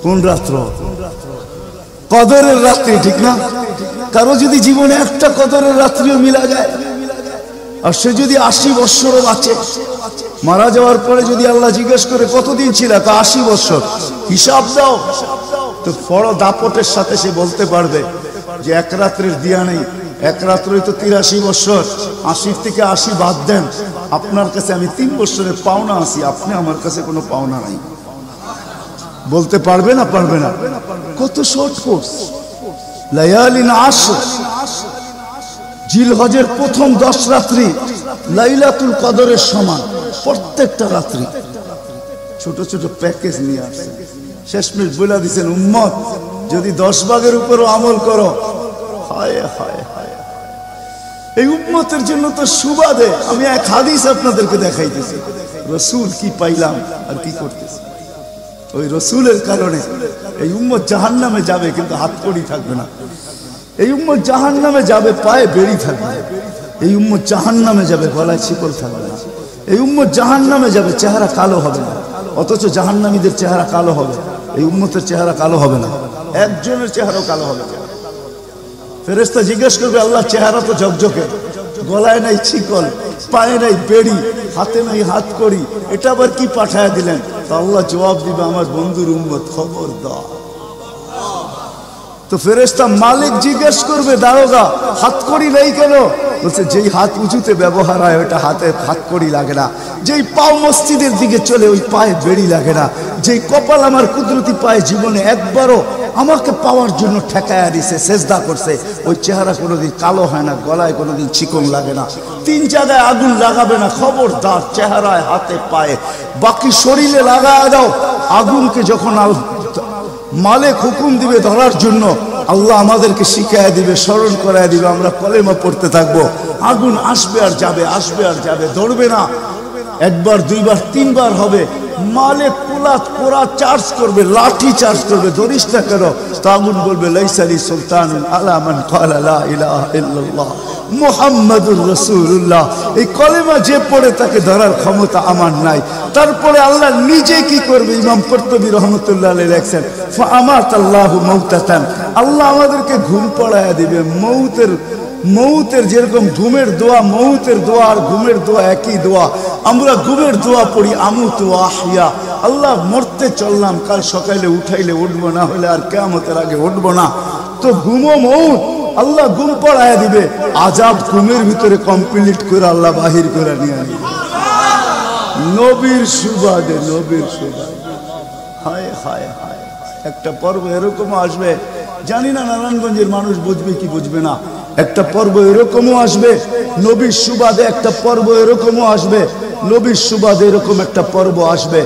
কোন রাত্র? কদরের রাত্রি, ঠিক না? কারো যদি জীবনে একটা কদরের রাত্রিও মিলা যায়, আর সে যদি 80 বছরও বাঁচে, মারা যাওয়ার পরে যদি আল্লাহ জিজ্ঞেস করে কতদিন ছিল, 80 বছর, হিসাব দাও, তো বড় দাপটের সাথে সে বলতে পারবে যে এক রাত্রের দিয়া নেই, এক রাত্রই তো 83 বছর, 80 থেকে 80 বাদ দেন, আপনার কাছে আমি 3 বছরের পাওনা আছি, আপনি আমার কাছে কোনো পাওনা নাই। বলতে পারবে না? পারবে না। কত শর্ট কোর্স। লায়ালিন আশর, জিলহজের প্রথম 10 রাত্রি লাইলাতুল কদরের সমান, প্রত্যেকটা রাত্রি। ছোট ছোট প্যাকেজ নিয়ে আসছেন। শেষমেশ বলে দিচ্ছেন, উম্মত যদি 10 ভাগের উপরও আমল করো, হায় হায় হায়। এই উম্মতের জন্য তো সুবাদে আমি এক হাদিস আপনাদেরকে দেখাইতেছি, রসুল কি পাইলাম আর কি করতেছি। ওই রসুলের কারণে এই উম্মত জাহান্নামে যাবে, কিন্তু হাতকড়ি থাকবে না। এই উম্মত জাহান্নামে যাবে, পায়ে বেড়ি থাকবে। এই উম্মত জাহান্নামে যাবে, গলায় শিকল থাকবে না। এই উম্মত জাহান্নামে যাবে, চেহারা কালো হবে না। অথচ জাহান্নামীদের চেহারা কালো হবে, এই উম্মতের চেহারা কালো হবে না, একজনের চেহারাও কালো হবে না। ফেরেশতা জিজ্ঞেস করবে, আল্লাহ চেহারা তো ঝকঝকে, গলায় নাই শিকল, পায়ে নাই বেড়ি, হাতে নাই হাতকড়ি, এটা আবার কি পাঠায় দিলেন? তো আল্লাহ জবাব দিবে, আমার বন্ধুর উম্মত, খবরদার। তো ফেরেশতা মালিক জিজ্ঞেস করবে, দারোগা হাতকড়ি নেই কেন? বলছে, যেই হাত উঁচুতে ব্যবহার হয় ওইটা হাতে হাতকড়ি লাগে না, যেই পাও মসজিদের দিকে চলে ওই পায়ে বেড়ি লাগে না, যেই কপাল আমার কুদরতি পায়ে জীবনে একবারও আমাকে পাওয়ার জন্য ঠেকায়া দিছে, সেজদা করছে, ওই চেহারা কোনোদিন কালো হয় না, গলায় কোনোদিন চিকন লাগে না, 3 জায়গায় আগুন লাগাবে না। খবরদার, চেহারায়, হাতে, পায়ে, বাকি শরীরে লাগায় দাও। আগুনকে যখন মালিক হুকুম দিবে ধরার জন্য, আল্লাহ আমাদেরকে শিখায় দিবে, স্মরণ করায় দিবে, আমরা কলেমা পড়তে থাকবো। আগুন আসবে আর যাবে, আসবে আর যাবে, ধরবে না। 1 বার 2 বার 3 বার হবে, মালে পোলাত পোড়া চার্জ করবে, লাঠি চার্জ করবে, ধরিস না কেন? তাগুন বলবে লাইসালি সুলতানুন আলা মান ক্বালা লা ইলাহা ইল্লাল্লাহ মুহাম্মাদুর রাসূলুল্লাহ। এই কলেমা যে পড়ে তাকে ধরার ক্ষমতা আমার নাই। তারপরে আল্লাহ নিজে কি করবে? ইমাম কুরতুবী রাহমাতুল্লাহ আলাইহি লেখেন ফাআমাতাল্লাহু মাউতাতান, আল্লাহ আমাদেরকে ঘুম পড়ায়া দিবে। মৌতের যেরকম ঘুমের দোয়া, মৌতের দোয়া আর ঘুমের দোয়া একই দোয়া। আমরা ঘুমের দোয়া পড়ি আমুতু আহিয়া, আল্লাহ মরতে চললাম, কাল সকালে উঠাইলে উঠবো, না হলে আর কিয়ামতের আগে উঠবো না। তো ঘুমো মৌত, আল্লাহ ঘুম পড়ায়া দিবে। আজাব ঘুমের ভিতরে কমপ্লিট করে আল্লাহ বাহির করে নিয়ে আনি নবীর সুবাদে, নবীর সুবাদে। হায় হায় হায়, একটা পর্ব এরকমও আসবে, জানি না নারায়ণগঞ্জের মানুষ বুঝবে কি বুঝবে না। একটা পর্ব এরকমও আসবে নবীর সুবাদে, একটা পর্ব এরকমও আসবে নবীর সুবাদে, এরকম একটা পর্ব আসবে।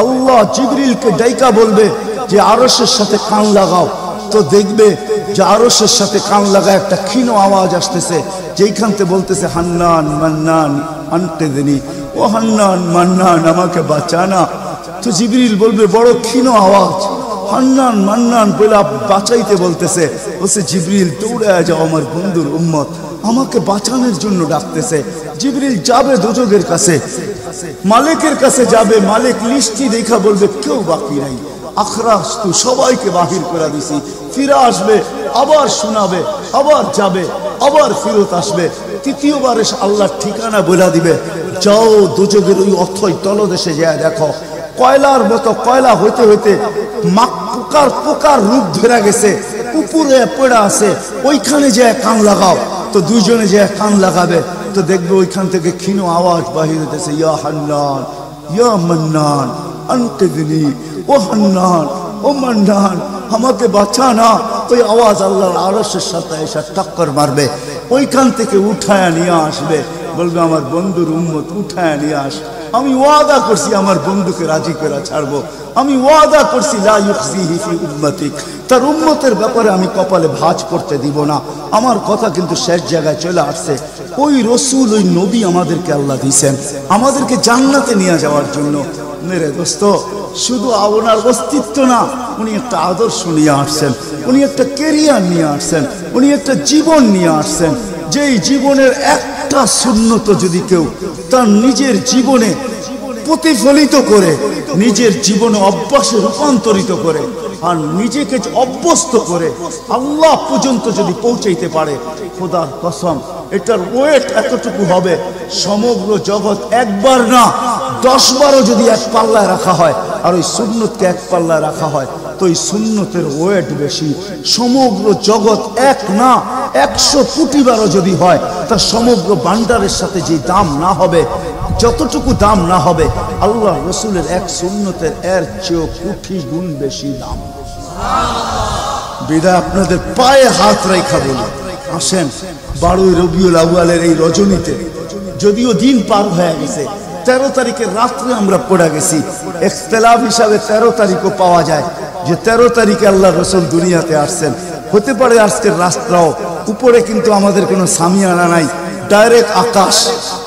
আল্লাহ জিবরিলকে ডাইকা বলবে যে আরশের সাথে কান লাগাও। তো দেখবে যে আরশের সাথে কান লাগা একটা ক্ষীণ আওয়াজ আসতেছে, যেইখানতে বলতেছে হান্নান মান্নান আনতেদিনী, ও হান্নান মান্নান আমাকে বাঁচানা। তো জিবরিল বলবে বড় ক্ষীণ আওয়াজ, হান্নান মান্নান বলে বাঁচাইতে বলতেছে। বলছে জিবরিল দৌড়ায় যাও, আমার বন্ধুর উম্মত আমাকে বাঁচানোর জন্য ডাকতেছে। জিবরিল যাবে দোজখের কাছে, মালিকের কাছে যাবে। মালিক লিস্টি দেখা বলবে কেউ বাকি নাই, আখরাস্তু সবাইকে বাহির করে দিছি। ফিরে আসবে, আবার শোনাবে, আবার যাবে, আবার ফিরত আসবে। তৃতীয়বার এসে আল্লাহর ঠিকানা বলে দিবে, যাও দোজখের ওই অথই তলদেশে যায় দেখো, কয়লার মতো কয়লা হইতে হইতে পোকার রূপ ধরে গেছে, উপরে পড়ে আছে, ওইখানে যায় কান লাগাও। তো দুইজনে যায় কান লাগাবে, তো দেখবে ওইখান থেকে ক্ষীণ আওয়াজ বাহির হইতেছে, ইয়া হান্নান ইয়া মান্নান আনকিদনি, ও হান্নান ও মান্নান আমাকে বাঁচানা। ওই আওয়াজ আল্লাহর আরশের সাথে এসে টক্কর মারবে, ওইখান থেকে উঠায় নিয়ে আসবে। বলবে আমার বন্ধুর উম্মত উঠায় নিয়ে আস, আমি ওয়াদা করছি আমার বন্ধুকে রাজি করে ছাড়বো, আমি ওয়াদা করছি লা ইউখজিহি ফি উম্মতিক, তার উম্মতের ব্যাপারে আমি কপালে ভাঁজ করতে দিব না। আমার কথা কিন্তু শেষ জায়গায় চলে আসছে। ওই রসুল, ওই নবী আমাদেরকে আল্লাহ দিয়েছেন আমাদেরকে জান্নাতে নিয়ে যাওয়ার জন্য। মেরে দোস্ত, শুধু ওনার অস্তিত্ব না, উনি একটা আদর্শ নিয়ে আসছেন, উনি একটা কেরিয়ার নিয়ে আসছেন, উনি একটা জীবন নিয়ে আসছেন। যেই জীবনের একটা সুন্নত যদি কেউ তার নিজের জীবনে প্রতিফলিত করে, নিজের জীবনে অভ্যাসে রূপান্তরিত করে, আর নিজেকে অভ্যস্ত করে আল্লাহ পর্যন্ত যদি পৌঁছাইতে পারে, খোদার কসম এটার ওয়েট এতটুকু হবে, সমগ্র জগৎ একবার না 10 বারও যদি এক পাল্লায় রাখা হয়, আর ওই সুন্নতকে এক পাল্লায় রাখা হয়, তো এই সুন্নতের ওয়েট বেশি। সমগ্র জগৎ এক না 100 কোটি বারও যদি হয়, তা সমগ্র ভান্ডারের সাথে যে দাম না হবে, যতটুকু দাম না হবে, আল্লাহ রসুলের এক সুন্নতের এর চেয়েও কোটি গুণ বেশি দাম। বিদায় আপনাদের পায়ে হাত রেখা বলি, আসেন 12 রবিউল আউয়ালের এই রজনীতে, যদিও দিন পার হয়ে গেছে, 13 তারিখের রাত্রে আমরা পড়ে গেছি। ইখতিলাফ হিসাবে 13 তারিখও পাওয়া যায় যে 13 তারিখে আল্লাহ রসুল দুনিয়াতে আসছেন। হতে পারে আজকের রাস্তাও উপরে, কিন্তু আমাদের কোনো সামিয়ানা নাই, ডাইরেক্ট আকাশ।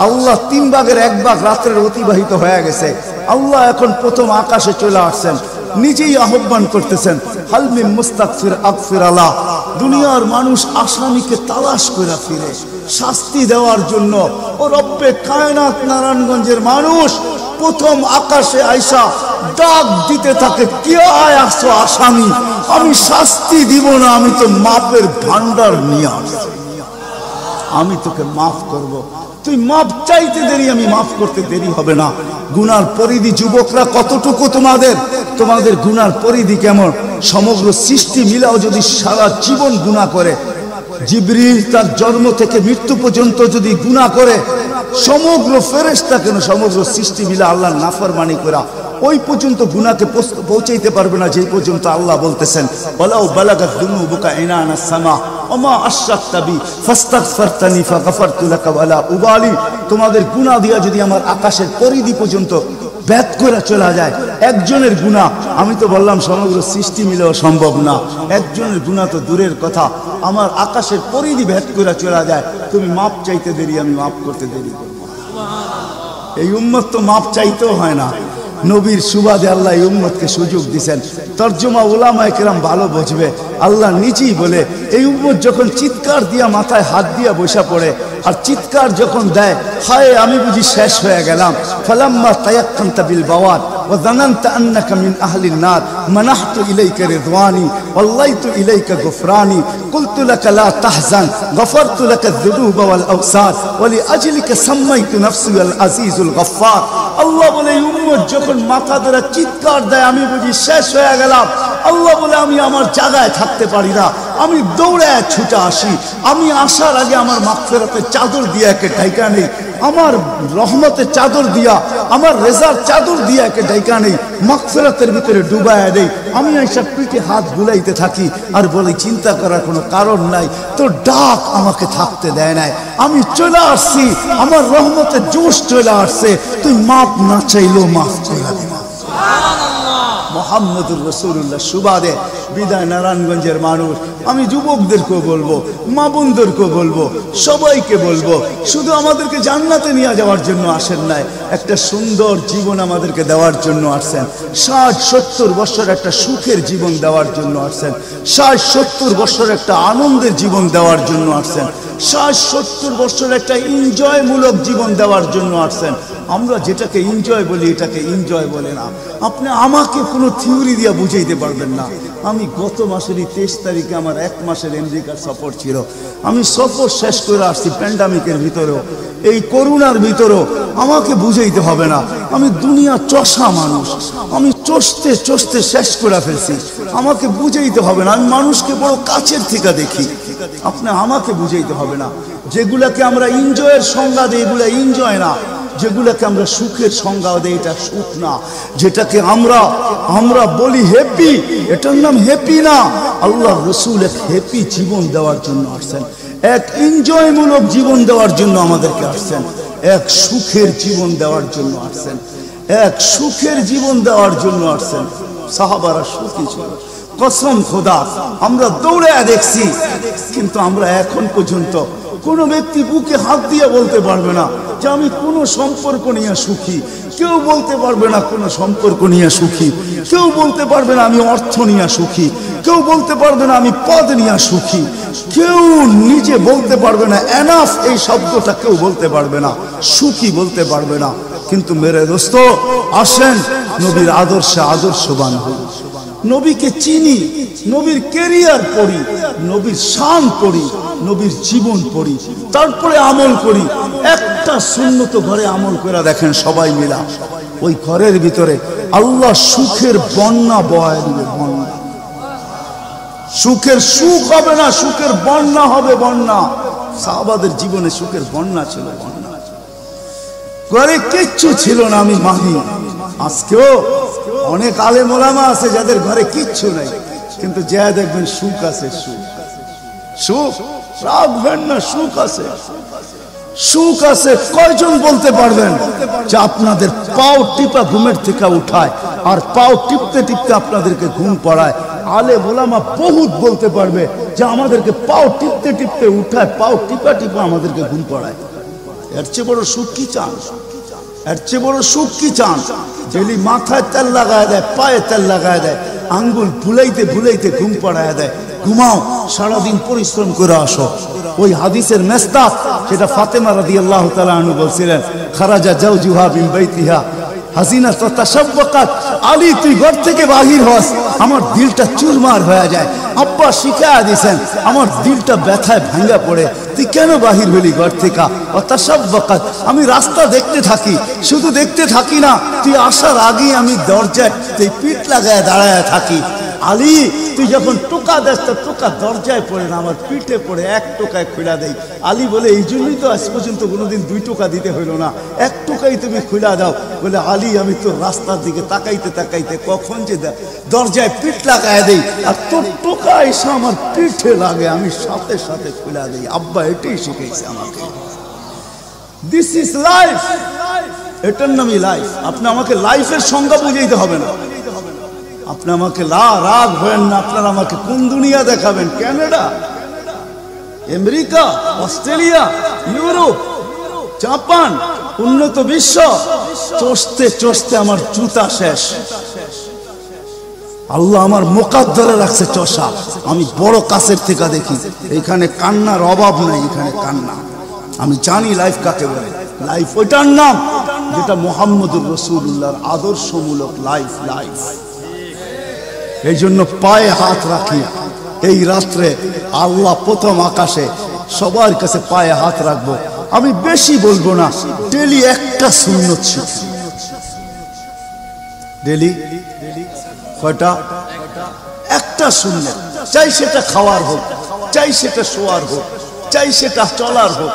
আল্লাহ 3 ভাগের 1 ভাগ রাত্রের অতিবাহিত হয়ে গেছে। আল্লাহ এখন প্রথম আকাশে চলে আসছেন, নিজেই আহ্বান করতেছেন, হাল মিন মুস্তাগফির আগফির আলা। দুনিয়ার মানুষ আসামিকে তালাশ করে ফিরে শাস্তি দেওয়ার জন্য। ও রব্বে কায়নাত নারায়ণগঞ্জের মানুষ প্রথম আকাশে আইসা ডাক দিতে থাকে, কে আয় আসো আসামি, আমি শাস্তি দিব না, আমি তো মাপের ভান্ডার নিয়ে আসছি, আমি তোকে মাফ করব। তুই মাপ চাইতে দেরি, আমি মাফ করতে দেরি হবে না। গুনার পরিধি যুবকরা কতটুকু তোমাদের গুনার পরিধি কেমন? সমগ্র সৃষ্টি মিলাও যদি সারা জীবন গুনাহ করে, জিবরিল তার জন্ম থেকে মৃত্যু পর্যন্ত যদি গুনাহ করে, সমগ্র ফেরেশতা কেন সমগ্র সৃষ্টি মিলা আল্লাহর নাফরমানি করা ওই পর্যন্ত গুনাহকে পৌঁছাইতে পারবে না, যেই পর্যন্ত আল্লাহ বলতেছেন ওয়ালাউ বালাগাত দুনুবুকা ইনানাস সামা ওমা আশরাকতা বি ফাস্তাগফারতানি ফাগফারতু লাকা ওয়ালা উবালি। তোমাদের গুনাহ দিয়া যদি আমার আকাশের পরিধি পর্যন্ত ভেদ করে চলা যায়, একজনের গুনাহ, আমি তো বললাম সমগ্র সৃষ্টি মিলেও সম্ভব না, একজনের গুনাহ তো দূরের কথা, আমার আকাশের পরিধি ভেদ করে চলা যায়, তুমি মাপ চাইতে দেরি, আমি মাপ করতে দেরি করব। এই উম্মত তো মাপ চাইতেও হয় না, নবীর সুবাদে আল্লাহ এই উম্মতকে সুযোগ দিয়েছেন। তর্জমা উলামায়ে কেরাম ভালো বুঝবে। আল্লাহ নিজেই বলে এই উম্মত যখন চিৎকার দিয়া মাথায় হাত দিয়া বসা পড়ে আর চিৎকার যখন দেয়, হায় আমি বুঝি শেষ হয়ে গেলাম, ফালাম্মা তায়াক্কানতা বিল বাওয়াত ওয়া যানানতা আন্নাকা মিন আহলিন নার মানাহতু ইলাইকা রিদওয়ানি ওয়াল্লাইতু ইলাইকা গুফরানি কুলতু লাকা লা তাহজান গফারতু লাকা যুনুবা ওয়াল আওসাত ওয়া লিআজলিকা সাম্মাইতু নাফসি আল আজিজুল গফফার। আল্লাহ বলে এই উম্মত যখন মাথা ধরে চিৎকার দেয় আমি বুঝি শেষ হয়ে গেলাম, আল্লাহ বলে আমি আমার জায়গায় থাকতে পারি না, আমি দৌড়ে ছুটে আসি, আমি আসার আগে আমার মাগফিরাতের চাদর দিয়া একে ঢাইকা নেই, আমার রহমতের চাদর দিয়া, আমার রেজার চাদর দিয়া একে ঢাইকা নেই, মাগফিরাতের ভিতরে ডুবায়া দেই। আমি এইসব পিঠে হাত বুলাইতে থাকি আর বলি চিন্তা করার কোনো কারণ নাই, তোর ডাক আমাকে থাকতে দেয় নাই, আমি চলে আসছি, আমার রহমতের জোশ চলে আসছে, তুই মাপ না চাইলেও মাফ করে দিবা। মুহাম্মদুর রাসূলুল্লাহ সুবাদে বিদায় নারায়ণগঞ্জের মানুষ, আমি যুবকদেরকেও বলবো, মা বোনদেরকেও বলবো, সবাইকে বলবো, শুধু আমাদেরকে জান্নাতে নিয়ে যাওয়ার জন্য আসেন নাই, একটা সুন্দর জীবন আমাদেরকে দেওয়ার জন্য আসছেন। 60-70 বছর একটা সুখের জীবন দেওয়ার জন্য আসছেন, 60-70 বছর একটা আনন্দের জীবন দেওয়ার জন্য আসছেন, 60-70 বছর একটা এনজয়মূলক জীবন দেওয়ার জন্য আসছেন। আমরা যেটাকে এনজয় বলি এটাকে এনজয় বলে না। আপনি আমাকে কোনো থিওরি দিয়ে বুঝাইতে পারবেন না। আমি গত মাসেরই 23 তারিখে আমার 1 মাসের আমেরিকার সফর ছিল, আমি সফর শেষ করে আসছি প্যান্ডামিকের ভিতরেও, এই করোনার ভিতরেও। আমাকে বুঝাইতে হবে না, আমি দুনিয়া চষা মানুষ, আমি চষতে চষতে শেষ করে ফেলছি, আমাকে বুঝাইতে হবে না, আমি মানুষকে বড় কাছের থেকে দেখি, আপনি আমাকে বুঝাইতে হবে না। যেগুলাকে আমরা এনজয়ের সংজ্ঞা দিই এগুলা এনজয় না, যেগুলাকে আমরা সুখের সংজ্ঞা দেই এটা সুখ না, যেটাকে আমরা বলি হ্যাপি এটার নাম হ্যাপি না। আল্লাহ রাসূল এক হ্যাপি জীবন দেওয়ার জন্য আসছেন, এক এনজয়মূলক জীবন দেওয়ার জন্য আমাদেরকে আসছেন, এক সুখের জীবন দেওয়ার জন্য আসছেন, এক সুখের জীবন দেওয়ার জন্য আসছেন। সাহাবারা সুখী ছিল, কসম খোদা আমরা দৌড়ে দেখছি, কিন্তু আমরা এখন পর্যন্ত কোনো ব্যক্তি বুকে হাত দিয়ে বলতে পারবে না যে আমি কোনো সম্পর্ক নিয়ে সুখী, কেউ বলতে পারবে না কোনো সম্পর্ক নিয়ে সুখী, কেউ বলতে পারবে না আমি অর্থ নিয়ে সুখী, কেউ বলতে পারবে না আমি পদ নিয়ে সুখী, কেউ নিজে বলতে পারবে না এনাফ এই শব্দটা কেউ বলতে পারবে না, সুখী বলতে পারবে না। কিন্তু মেরে দোস্ত আসেন নবীর আদর্শে আদর্শবান হই, নবীকে চিনি, নবীর ক্যারিয়ার পড়ি, নবীর শান পড়ি, নবীর জীবন পড়ি, তারপরে আমল করি। একটা সুন্নত ঘরে আমল করে দেখেন সবাই মিলা, ওই ঘরের ভিতরে আল্লাহ সুখের বন্যা বয় দিবে, বন্যা। সুখের সুখ হবে না, সুখের বন্যা হবে, বন্যা। সাহাবাদের জীবনে সুখের বন্যা ছিল, বন্যা। ঘরে কিচ্ছু ছিল না, আমি মানি। আজকেও অনেক আলেম ওলামা আছে যাদের ঘরে কিচ্ছু নাই, কিন্তু যা দেখবেন সুখ আছে, সুখ, সুখ রাখবেন না, সুখ আছে, সুখ আছে। কয়জন বলতে পারবেন যে আপনাদের পাও টিপা ঘুমের থেকে উঠায় আর পাও টিপতে টিপতে আপনাদেরকে ঘুম পড়ায়? আলেম ওলামা বহুত বলতে পারবে যে আমাদেরকে পাও টিপতে টিপতে উঠায়, পাও টিপা টিপা আমাদেরকে ঘুম পড়ায়। এর চেয়ে বড় সুখ কি চান? এর চেয়ে বড় সুখ কি চান? ডেলি মাথায় তেল লাগায় দেয়, পায়ে তেল লাগায় দেয়, আঙ্গুল ভুলাইতে ভুলাইতে ঘুম পড়ায় দেয়। ঘুমাও, সারাদিন পরিশ্রম করে আসো। ওই হাদিসের মেস্তাক যেটা ফাতেমা রাদিয়াল্লাহু তাআলা আনহা বলছিলেন, খারাজা জাওজুহা মিন বাইতিহা হাসিনা তাতাশাব্বাকাত, আলী তুই ঘর থেকে বাহির হস, আমার দিলটা চুরমার হয়ে যায়। আব্বা শিখায়া দিয়েছেন, আমার দিলটা ব্যথায় ভাঙ্গা পড়ে, তুই কেন বাহির হলি ঘর থেকে? তাতাশাব্বাকাত, আমি রাস্তা দেখতে থাকি, শুধু দেখতে থাকি না, তুই আসার আগেই আমি দরজায় তুই পিঠ লাগায় দাঁড়ায় থাকি। আলী তুই যখন টোকা দেস তো টোকা দরজায় পড়ে না, আমার পিঠে পড়ে, 1 টোকায় খুলা দেই। আলী বলে এই জন্যই তো আজ পর্যন্ত কোনোদিন 2 টোকা দিতে হইল না, 1 টোকাই তুমি খুলা দাও। বলে আলী আমি তো রাস্তার দিকে তাকাইতে তাকাইতে কখন যে দরজায় পিঠ লাগায় দেই, আর তোর টোকা এসে আমার পিঠে লাগে, আমি সাথে সাথে খুলা দেই। আব্বা এটাই শিখেছে আমাকে। দিস ইজ লাইফ, এটার নামই লাইফ। আপনি আমাকে লাইফের সংজ্ঞা বুঝাইতে হবে না, আপনি আমাকে রাগ হবেন না। আপনারা আমাকে কোন দুনিয়া দেখাবেন? Canada, America, Australia, Europe, Japan, উন্নত বিশ্ব, চষতে চষতে আমার জুতা শেষ। আল্লাহ আমার মোকাদ্দরে রাখছে চষা। আমি বড় কাছের থেকে দেখি, এখানে কান্নার অভাব নাই, এখানে কান্না। আমি জানি লাইফ কাকে বলে। লাইফ ওইটার নাম যেটা মুহাম্মদুর রাসূলুল্লাহর আদর্শমূলক লাইফ। লাইফ এই জন্য পায়ে হাত রাখি। এই রাত্রে আল্লাহ প্রথম আকাশে সবার কাছে পায়ে হাত রাখবো। আমি বেশি বলবো না, ডেলি একটা সুন্নত শিখি। ডেলি কয়টা? একটা সুন্নত। চাই সেটা খাওয়ার হোক, চাই সেটা শোয়ার হোক, চাই সেটা চলার হোক,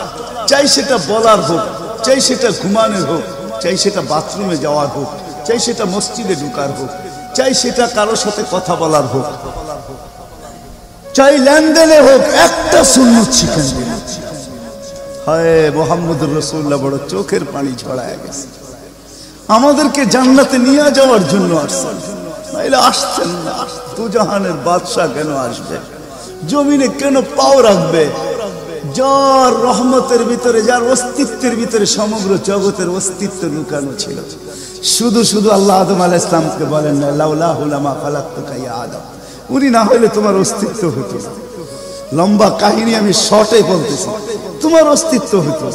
চাই সেটা বলার হোক, চাই সেটা ঘুমানোর হোক, চাই সেটা বাথরুমে যাওয়ার হোক, চাই সেটা মসজিদে ঢুকার হোক, চাই সেটা কারোর সাথে কথা বলার হোক, চাই লেনদেনে হোক, একটা সুন্নত শিখেন। হায় মুহাম্মদুর রাসূলুল্লাহ বড় চোখের পানি ছড়ায় গেছে। আমাদেরকে জান্নাতে নিয়ে যাওয়ার জন্য আসছেন, নাইলে আসছেন না। দুজাহানের বাদশা কেন আসবে? জমিনে কেন পাও রাখবে? যার রহমতের ভিতরে, যার অস্তিত্বের ভিতরে সমগ্র জগতের অস্তিত্ব লুকানো ছিল। শুধু শুধু আল্লাহ আদম আলাইহিস সালামকে বলেন না, লাউলাহু লামা খালাকতুকা ইয়া আদম। উনি না হলে তোমার অস্তিত্ব হতো না। লম্বা কাহিনী আমি শর্টে বলতেছি। তোমার অস্তিত্ব হতো,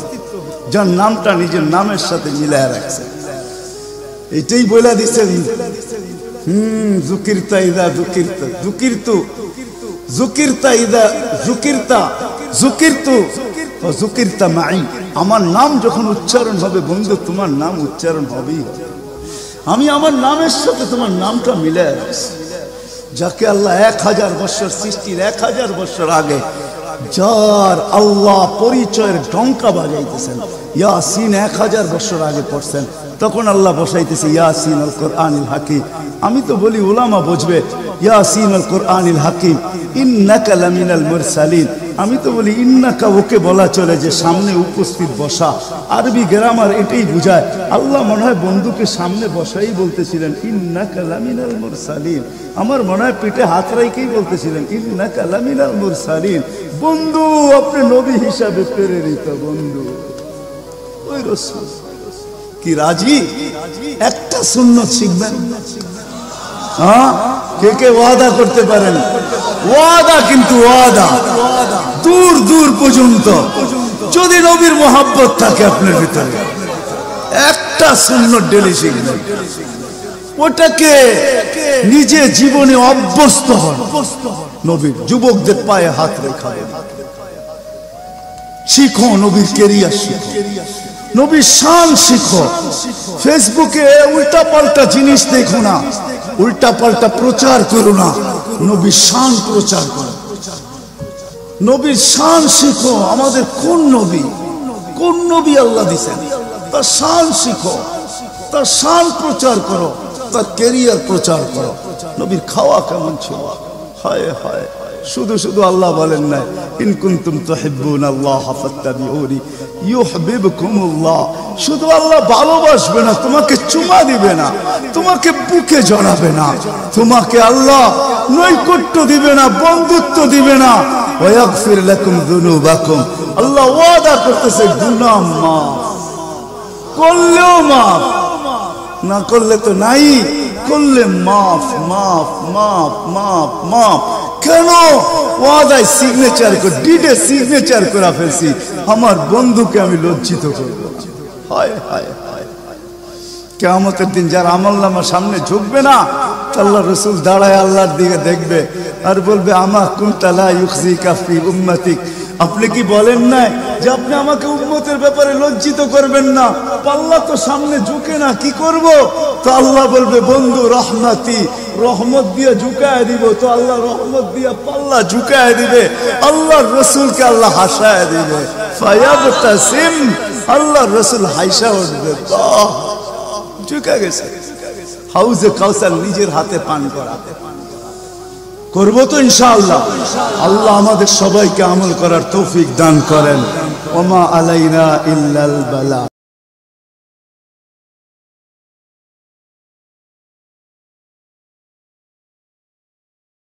যার নামটা নিজের নামের সাথে মিলায় রাখছে। এটাই বলে দিচ্ছেন, যুকিরতা ইদা যুকিরতা, যুকিরতু যুকিরতা ইদা যুকিরতা, যুকিরতু ওয়া যুকিরতা মাই। আমার নাম যখন উচ্চারণ হবে বন্ধু, তোমার নাম উচ্চারণ হবেই হবে। আমি আমার নামের সাথে তোমার নামটা মিলায় রাখছি। যাকে আল্লাহ 1000 বছর সৃষ্টির 1000 বছর আগে যার আল্লাহ পরিচয়ের ডঙ্কা বাজাইতেছেন, ইয়াসিন 1000 বছর আগে পড়ছেন, তখন আল্লাহ বসাইতেছে ইয়াসিন আল কোরআনিল হাকিম। আমি তো বলি উলামা বুঝবে, ইয়াসিন আল কোরআনিল হাকিম ইন্নাকা লামিনাল মুরসালিন। আমি তো বলি ইন্নাকা ওকে বলা চলে যে সামনে উপস্থিত বসা। আরবি গ্রামার এটাই বুঝায়। আল্লাহ মনে হয় বন্ধুকে সামনে বসাই বলতেছিলেন ইন্নাকা লামিনাল মুরসালিন। আমার মনে হয় পিঠে হাত রাইকেই বলতেছিলেন ইন্নাকা লামিনাল মুরসালিন। বন্ধু আপনি নবী হিসাবে প্রেরিত বন্ধু। ওই রাসূল কি রাজি? একটা সুন্নত শিখবেন। হ্যাঁ, কে কে ওয়াদা করতে পারেন? ওয়াদা, কিন্তু ওয়াদা দূর দূর পর্যন্ত। যদি নবীর মোহাব্বত থাকে আপনার ভিতরে, একটা সুন্নত ডেলি শিখবেন। ওটাকে নিজে জীবনে অভ্যস্ত হন। নবীর যুবকদের পায়ে হাত রেখা শিখো, নবীর কেরিয়ার শিখো, নবীর শান শিখো। ফেসবুকে উল্টা পাল্টা জিনিস দেখো না, উল্টা পাল্টা প্রচার করো না, নবীর শান প্রচার করো। নবীর শান শিখো। আমাদের কোন নবী, কোন নবী আল্লাহ দিয়েছেন, তার শান শিখো, তার শান প্রচার করো, তার কেরিয়ার প্রচার করো। নবীর খাওয়া কেমন ছিল? হায় হায়, শুধু শুধু আল্লাহ বলেন না ইন কুনতুম তুহিব্বুনাল্লাহ ফাত্তাবিউনি ইউহিব্বুকুমুল্লাহ। শুধু আল্লাহ ভালোবাসবে না, তোমাকে চুমা দিবে না, তোমাকে বুকে জড়াবে না, তোমাকে আল্লাহ নৈকট্য দিবে না, বন্ধুত্ব দিবে না। ওয়া ইয়াগফির লাকুম যুনুবাকুম। আল্লাহ ওয়াদা করতেছে গুনাহ মাফ করলেও মাফ, না করলে তো নাই, করলে মাফ মাফ মাফ মাফ মাফ। কেন? ওয়াদায় সিগনেচার করে, ডিডে সিগনেচার করে ফেলছি, আমার বন্ধুকে আমি লজ্জিত করব। হায় হায় হায়, কিয়ামতের দিন যার আমলনামার সামনে ঝুঁকবে না, আল্লাহ রাসূল দাঁড়ায় আল্লাহর দিকে দেখবে আর বলবে আমা কুনতা লা ইউখজিকা ফি উম্মতিক। আপনি কি বলেন না যে আপনি আমাকে উম্মতের ব্যাপারে লজ্জিত করবেন না? পাল্লা তো সামনে ঝুঁকে না, কি করব? তো আল্লাহ বলবে বন্ধু রহমতি, রহমত দিয়ে ঝুঁকায় দিব। তো আল্লাহ রহমত দিয়ে পাল্লা ঝুঁকায় দিবে, আল্লাহর রাসূলকে আল্লাহ হাসায় দিবে। ফায়াবতাসিম, আল্লাহর রাসূল হাসা উঠবে, বাহ ঝুঁকে গেছে। হাউজে কাউসার নিজের হাতে পান করা করবো তো ইনশাআল্লাহ। আল্লাহ আমাদের সবাইকে আমল করার তৌফিক দান করেন। ওমা আলাইনা ইল্লাল বালা।